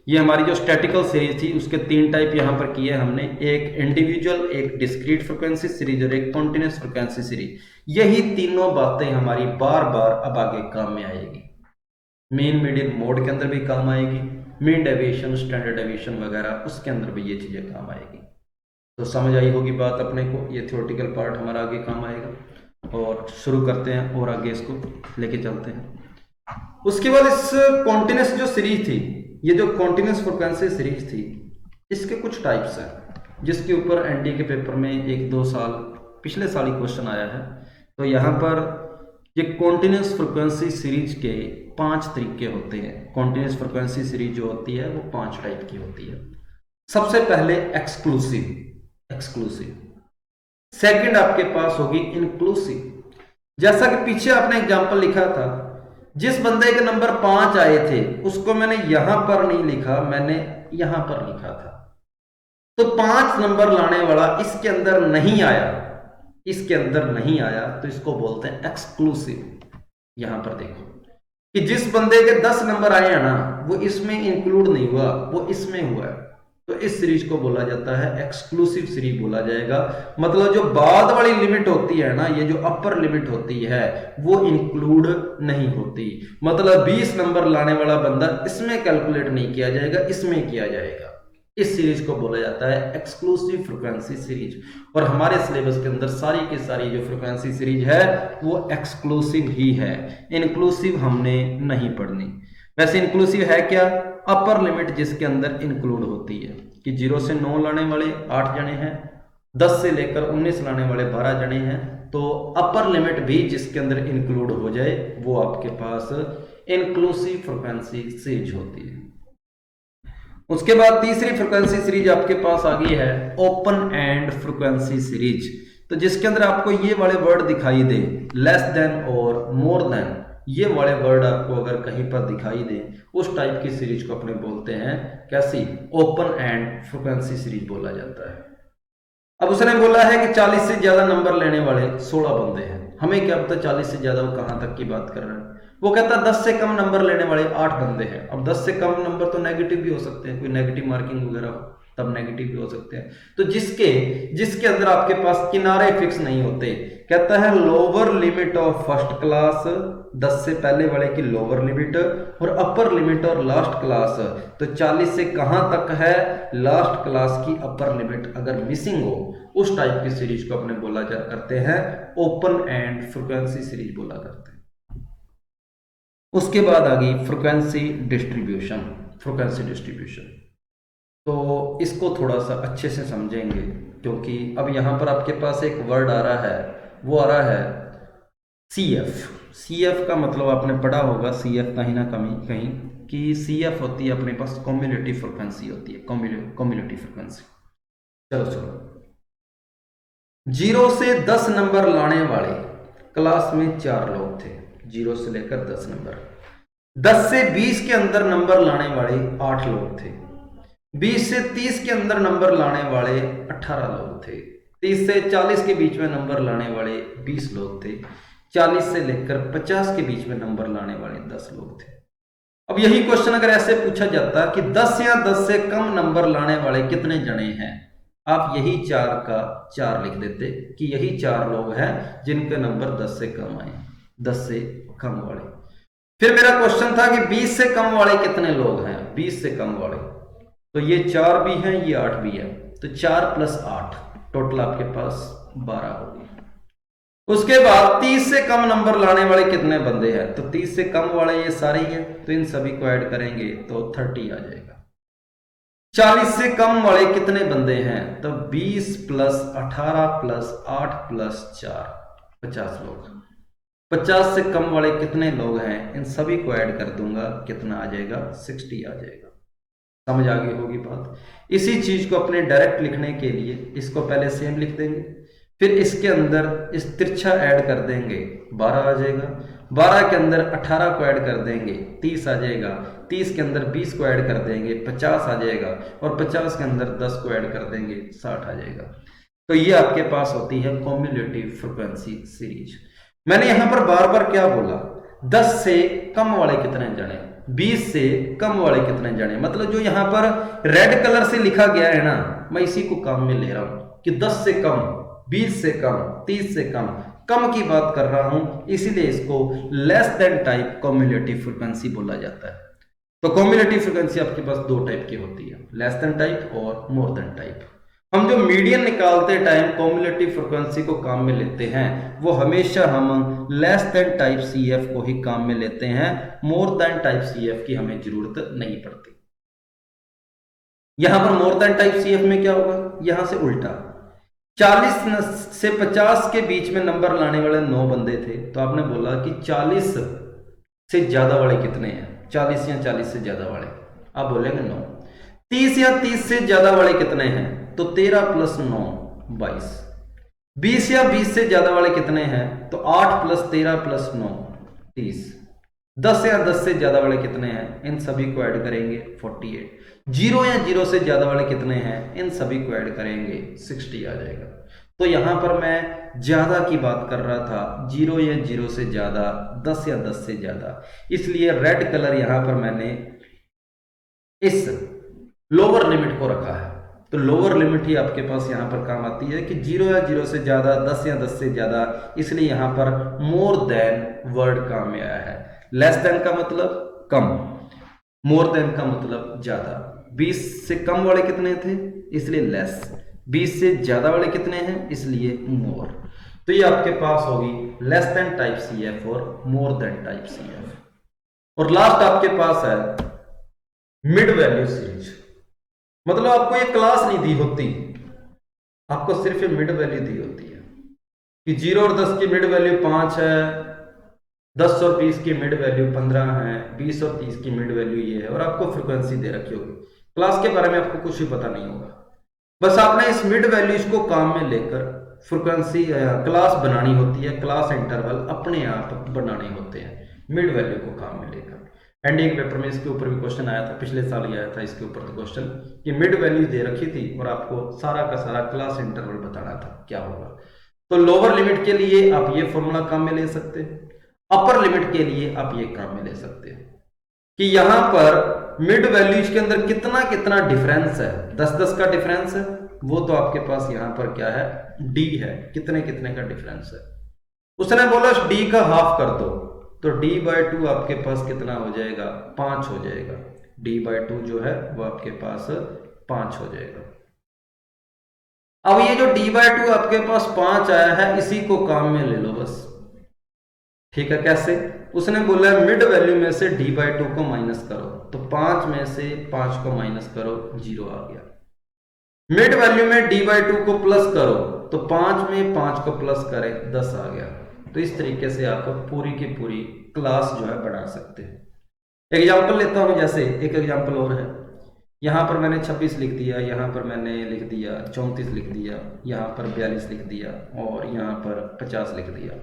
ये हमारी जो स्टैटिकल सीरीज थी उसके 3 टाइप यहां पर किए हमने, एक इंडिविजुअल, एक डिस्क्रीट फ्रीक्वेंसी सीरीज और एक कॉन्टिन्यूअस फ्रीक्वेंसी सीरीज। यही तीनों बातें हमारी बार बार अब आगे काम में आएगी। मीन मीडियन मोड के अंदर भी काम आएगी, मीन डेविएशन, स्टैंडर्ड डेविएशन वगैरह उसके अंदर भी ये चीजें काम आएगी। तो समझ आई होगी बात अपने को। ये थ्योरेटिकल पार्ट हमारा आगे काम आएगा और शुरू करते हैं और आगे इसको लेके चलते हैं। उसके बाद इस कॉन्टिन्यूअस जो सीरीज थी, ये जो कॉन्टिन्यूअस फ्रीक्वेंसी सीरीज थी, इसके कुछ टाइप्स हैं जिसके ऊपर एनडीए के पेपर में 1-2 साल पिछले साल ही क्वेश्चन आया है। तो यहाँ पर ये कॉन्टिन्यूअस फ्रीक्वेंसी सीरीज के 5 तरीके होते हैं। कॉन्टिन्यूअस फ्रीक्वेंसी सीरीज जो होती है वो 5 टाइप की होती है। सबसे पहले एक्सक्लूसिव, सेकंड आपके पास होगी इंक्लूसिव। जैसा कि पीछे आपने एग्जांपल लिखा था जिस बंदे के नंबर 5 आए थे उसको मैंने यहां पर नहीं लिखा, मैंने यहां पर लिखा था। तो 5 नंबर लाने वाला इसके अंदर नहीं आया, इसके अंदर नहीं आया, तो इसको बोलते हैं एक्सक्लूसिव। यहां पर देखो कि जिस बंदे के 10 नंबर आए हैं ना, वो इसमें इंक्लूड नहीं हुआ, वो इसमें हुआ है, तो इस सीरीज को बोला जाता है एक्सक्लूसिव सीरीज बोला जाएगा। मतलब जो बाद वाली लिमिट होती है ना, ये जो अपर लिमिट होती है वो इंक्लूड नहीं होती। मतलब 20 नंबर लाने वाला बंदा इसमें कैलकुलेट नहीं किया जाएगा, इसमें किया जाएगा। इस सीरीज को बोला जाता है एक्सक्लूसिव फ्रीक्वेंसी सीरीज। और हमारे सिलेबस के अंदर सारी की सारी जो फ्रीक्वेंसी सीरीज है वो एक्सक्लूसिव ही है, इंक्लूसिव हमने नहीं पढ़नी। वैसे इंक्लूसिव है क्या? अपर लिमिट जिसके अंदर इंक्लूड होती है कि 0 से 9 लाने वाले 8 जने हैं, 10 से लेकर 19 लाने वाले 12 जने हैं, तो अपर लिमिट भी जिसके अंदर इंक्लूड हो जाए वो आपके पास इंक्लूसिव फ्रीक्वेंसी सीरीज होती है। उसके बाद तीसरी फ्रीक्वेंसी सीरीज आपके पास आ गई है ओपन एंड फ्रीक्वेंसी सीरीज। तो जिसके अंदर आपको ये वाले वर्ड दिखाई दे, लेस देन और मोर देन, ये वाले वर्ड आपको अगर कहीं पर दिखाई दे, उस टाइप की सीरीज को अपने बोलते हैं कैसी? ओपन एंड फ्रीक्वेंसी सीरीज बोला जाता है। अब उसने बोला है कि 40 से ज्यादा नंबर लेने वाले 16 बंदे हैं। हमें क्या पता 40 से ज्यादा वो कहां तक की बात कर रहे हैं। वो कहता है 10 से कम नंबर लेने वाले 8 बंदे हैं। अब 10 से कम नंबर तो नेगेटिव भी हो सकते हैं, कोई नेगेटिव मार्किंग वगैरह हो तब नेगेटिव भी हो सकते हैं। तो जिसके अंदर आपके पास किनारे फिक्स नहीं होते, कहता है lower limit of first class, 10 से पहले वाले की लोअर लिमिट, और अपर लिमिट और लास्ट क्लास। तो 40 से कहां तक है? लास्ट क्लास की अपर लिमिट अगर मिसिंग हो, उस टाइप की सीरीज को अपने बोला करते हैं ओपन एंड फ्रीक्वेंसी सीरीज बोला करते हैं। उसके बाद आ गई फ्रीक्वेंसी डिस्ट्रीब्यूशन। फ्रीक्वेंसी डिस्ट्रीब्यूशन तो इसको थोड़ा सा अच्छे से समझेंगे, क्योंकि अब यहां पर आपके पास एक वर्ड आ रहा है, वो आ रहा है CF। CF का मतलब आपने पढ़ा होगा, CF कहीं ना कहीं कि CF होती है अपने पास कम्युलेटिव फ्रीक्वेंसी होती है, कम्युलेटिव फ्रीक्वेंसी। चलो 0 से 10 नंबर लाने वाले क्लास में 4 लोग थे, 0 से लेकर 10 नंबर। 10 से 20 के अंदर नंबर लाने वाले 8 लोग थे। 20 से 30 के अंदर नंबर लाने वाले 18 लोग थे। 30 से 40 के बीच में नंबर लाने वाले 20 लोग थे। 40 से लेकर 50 के बीच में नंबर लाने वाले 10 लोग थे। अब यही क्वेश्चन अगर ऐसे पूछा जाता कि 10 या 10 से कम नंबर लाने वाले कितने जने हैं, आप यही 4 का 4 लिख देते कि यही 4 लोग हैं जिनके नंबर 10 से कम आए, 10 से कम वाले। फिर मेरा क्वेश्चन था कि 20 से कम वाले कितने लोग हैं? 20 से कम वाले, तो ये 4 भी हैं, ये 8 भी है, तो 4 + 8 टोटल आपके पास 12 होगी। उसके बाद 30 से कम नंबर लाने वाले कितने बंदे हैं? तो 30 से कम वाले ये सारे ही हैं, तो इन सभी को ऐड करेंगे तो 30 आ जाएगा। 40 से कम वाले कितने बंदे हैं? तो 20 + 18 + 8 + 4 50 लोग। 50 से कम वाले कितने लोग हैं? इन सभी को ऐड कर दूंगा, कितना आ जाएगा? 60 आ जाएगा। समझ आ गई होगी बात। इसी चीज को अपने डायरेक्ट लिखने के लिए इसको पहले सेम लिख देंगे, फिर इसके अंदर इस तिरछा ऐड कर देंगे, 12 आ जाएगा। 12 के अंदर 18 को ऐड कर देंगे, 30 आ जाएगा। 30 के अंदर 20 को ऐड कर देंगे, 50 आ जाएगा। और 50 के अंदर 10 को ऐड कर देंगे, 60 आ जाएगा। तो ये आपके पास होती है कम्युलेटिव फ्रीक्वेंसी सीरीज। मैंने यहां पर बार बार क्या बोला? 10 से कम वाले कितने जने, 20 से कम वाले कितने जने, मतलब जो यहां पर रेड कलर से लिखा गया है ना, मैं इसी को काम में ले रहा हूं कि 10 से कम, 20 से कम, 30 से कम, कम की बात कर रहा हूं, इसीलिए इसको less than type cumulative frequency बोला जाता है। तो कम्युलेटिव फ्रीक्वेंसी आपके पास 2 टाइप की होती है, लेस देन टाइप और मोर देन टाइप। हम जो मीडियन निकालते टाइम कम्युलेटिव फ्रीक्वेंसी को काम में लेते हैं, वो हमेशा हम लेस देन टाइप CF को ही काम में लेते हैं, मोर देन टाइप CF की हमें जरूरत नहीं पड़ती। यहां पर मोर देन टाइप CF में क्या होगा? यहां से उल्टा, 40 से 50 के बीच में नंबर लाने वाले 9 बंदे थे, तो आपने बोला कि 40 से ज्यादा वाले कितने हैं? 40 या 40 से ज्यादा वाले, आप बोलेंगे 9। 30 या 30 से ज्यादा वाले कितने हैं? तो 13 + 9 22। 20 या 20 से ज्यादा वाले कितने हैं? तो 8 + 13 + 9 30। 10 या 10 से ज्यादा वाले कितने हैं, इन सभी को ऐड करेंगे 48। 0 या 0 से ज्यादा वाले कितने हैं, इन सभी को ऐड करेंगे 60 आ जाएगा। तो यहां पर मैं ज्यादा की बात कर रहा था, 0 या 0 से ज्यादा, 10 या 10 से ज्यादा, इसलिए रेड कलर यहां पर मैंने इस लोअर लिमिट को रखा है। तो लोअर लिमिट ही आपके पास यहां पर काम आती है कि 0 या 0 से ज्यादा, 10 या 10 से ज्यादा, इसलिए यहां पर मोर देन वर्ड काम में आया है। लेस देन का मतलब कम, मोर देन का मतलब ज्यादा। 20 से कम वाले कितने थे, इसलिए लेस। 20 से ज्यादा वाले कितने हैं, इसलिए मोर। तो ये आपके पास होगी लेस देन टाइप CF और मोर देन टाइप CF। और लास्ट आपके पास है मिड वैल्यू सीरीज। मतलब आपको ये क्लास नहीं दी होती, आपको सिर्फ ये मिड वैल्यू दी होती है कि 0 और 10 की मिड वैल्यू 5 है, 10 और 20 की मिड वैल्यू 15 है, 20 और 30 की मिड वैल्यू ये है, और आपको फ्रीक्वेंसी दे रखी होगी। क्लास के बारे में आपको कुछ भी पता नहीं होगा, बस आपने इस मिड वैल्यूज को काम में लेकर फ्रीक्वेंसी क्लास बनानी होती है, क्लास इंटरवल अपने आप बनाने होते हैं मिड वैल्यू को काम में लेकर। एंडिंग पेपर में इसके ऊपर भी क्वेश्चन आया था, पिछले साल ही आया था इसके ऊपर तो क्वेश्चन कि मिड वैल्यू दे रखी थी और आपको सारा का सारा क्लास इंटरवल बताना था क्या होगा। तो लोअर लिमिट के लिए आप ये फॉर्मूला काम में ले सकते हैं, अपर लिमिट के लिए आप ये काम में ले सकते हैं कि यहां पर मिड वैल्यूज के अंदर कितना कितना डिफरेंस है। 10-10 का डिफरेंस है, वो तो आपके पास यहां पर क्या है, D है, कितने कितने का डिफरेंस है। उसने बोला D का हाफ कर दो, तो D/2 आपके पास कितना हो जाएगा, 5 हो जाएगा। D/2 जो है वो आपके पास 5 हो जाएगा। अब ये जो D/2 आपके पास 5 आया है, इसी को काम में ले लो बस। ठीक है, कैसे? उसने बोला मिड वैल्यू में से D/2 को माइनस करो, तो 5 में से 5 को माइनस करो, 0 आ गया। मिड वैल्यू में D/2 को प्लस करो, तो 5 में 5 को प्लस करें, 10 आ गया। तो इस तरीके से आप पूरी की पूरी क्लास जो है बना सकते हैं। एग्जाम्पल लेता हूं, जैसे एक एग्जाम्पल और है, यहां पर मैंने 26 लिख दिया, यहां पर मैंने लिख दिया 34 लिख दिया, यहां पर 42 लिख दिया और यहां पर 50 लिख दिया।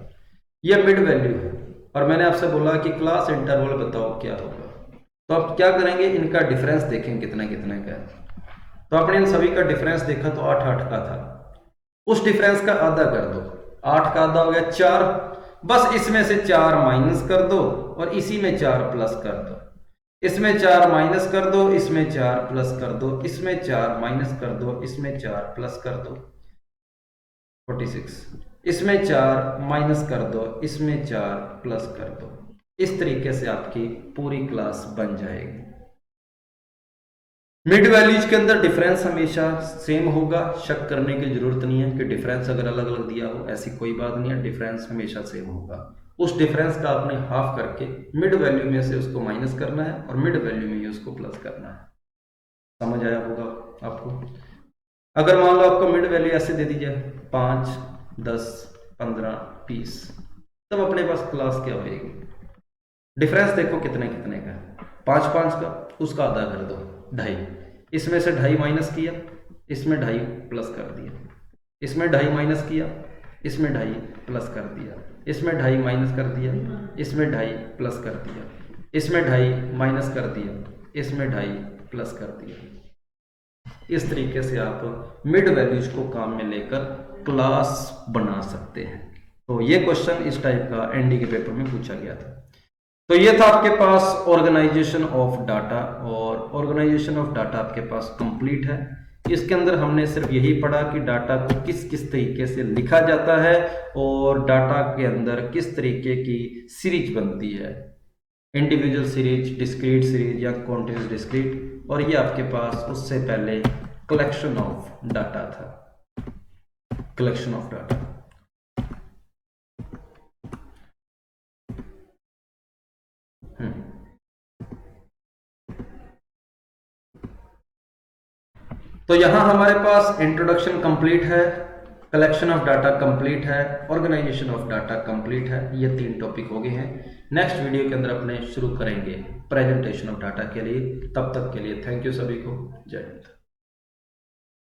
यह मिड वैल्यू है और मैंने आपसे बोला कि क्लास इंटरवल बताओ क्या होगा। तो आप क्या करेंगे, इनका डिफरेंस देखें कितना कितने का है। तो आपने इन सभी का डिफरेंस देखा तो 8-8 का था, उस डिफरेंस का आधा कर दो, 8 का आधा हो गया 4। बस इसमें से 4 माइनस कर दो और इसी में 4 प्लस कर दो, इसमें 4 माइनस कर दो, इसमें 4 प्लस कर दो, इसमें 4 माइनस कर दो, इसमें 4 प्लस कर दो, 46। इसमें 4 माइनस कर दो, इसमें 4 प्लस कर दो। इस तरीके से आपकी पूरी क्लास बन जाएगी। मिड वैल्यूज के अंदर डिफरेंस हमेशा सेम होगा, शक करने की जरूरत नहीं है कि डिफरेंस अगर अलग अलग दिया हो, ऐसी कोई बात नहीं है, डिफरेंस हमेशा सेम होगा। उस डिफरेंस का आपने हाफ करके मिड वैल्यू में से उसको माइनस करना है और मिड वैल्यू में ही उसको प्लस करना है। समझ आया होगा आपको? अगर मान लो आपको मिड वैल्यू ऐसे दे दी जाए 5, 10, 15, 20, तब अपने पास क्लास क्या होगी? डिफरेंस देखो कितने कितने का है, 5-5 का, उसका आधा कर दो 2.5, इसमें से 2.5 माइनस किया, इसमें 2.5 प्लस कर दिया, इसमें 2.5 माइनस किया, इसमें 2.5 प्लस कर दिया, इसमें 2.5 माइनस कर दिया, इसमें 2.5 प्लस कर दिया, इसमें 2.5 माइनस कर दिया, इसमें 2.5 प्लस कर दिया। इस तरीके से आप मिड वैल्यूज को काम में लेकर क्लास बना सकते हैं। तो ये क्वेश्चन इस टाइप का एनडी के पेपर में पूछा गया था। तो ये था आपके पास ऑर्गेनाइजेशन ऑफ डाटा, और ऑर्गेनाइजेशन ऑफ डाटा आपके पास कंप्लीट है। इसके अंदर हमने सिर्फ यही पढ़ा कि डाटा को किस किस तरीके से लिखा जाता है और डाटा के अंदर किस तरीके की सीरीज बनती है, इंडिविजुअल सीरीज, डिस्क्रीट सीरीज या कॉन्टिन्यूस डिस्क्रीट। और ये आपके पास उससे पहले कलेक्शन ऑफ डाटा था, कलेक्शन ऑफ डाटा। तो यहां हमारे पास इंट्रोडक्शन कंप्लीट है, कलेक्शन ऑफ डाटा कंप्लीट है, ऑर्गेनाइजेशन ऑफ डाटा कंप्लीट है। ये 3 टॉपिक हो गए हैं। नेक्स्ट वीडियो के अंदर अपने शुरू करेंगे प्रेजेंटेशन ऑफ डाटा के लिए। तब तक के लिए थैंक यू सभी को, जय हिंद।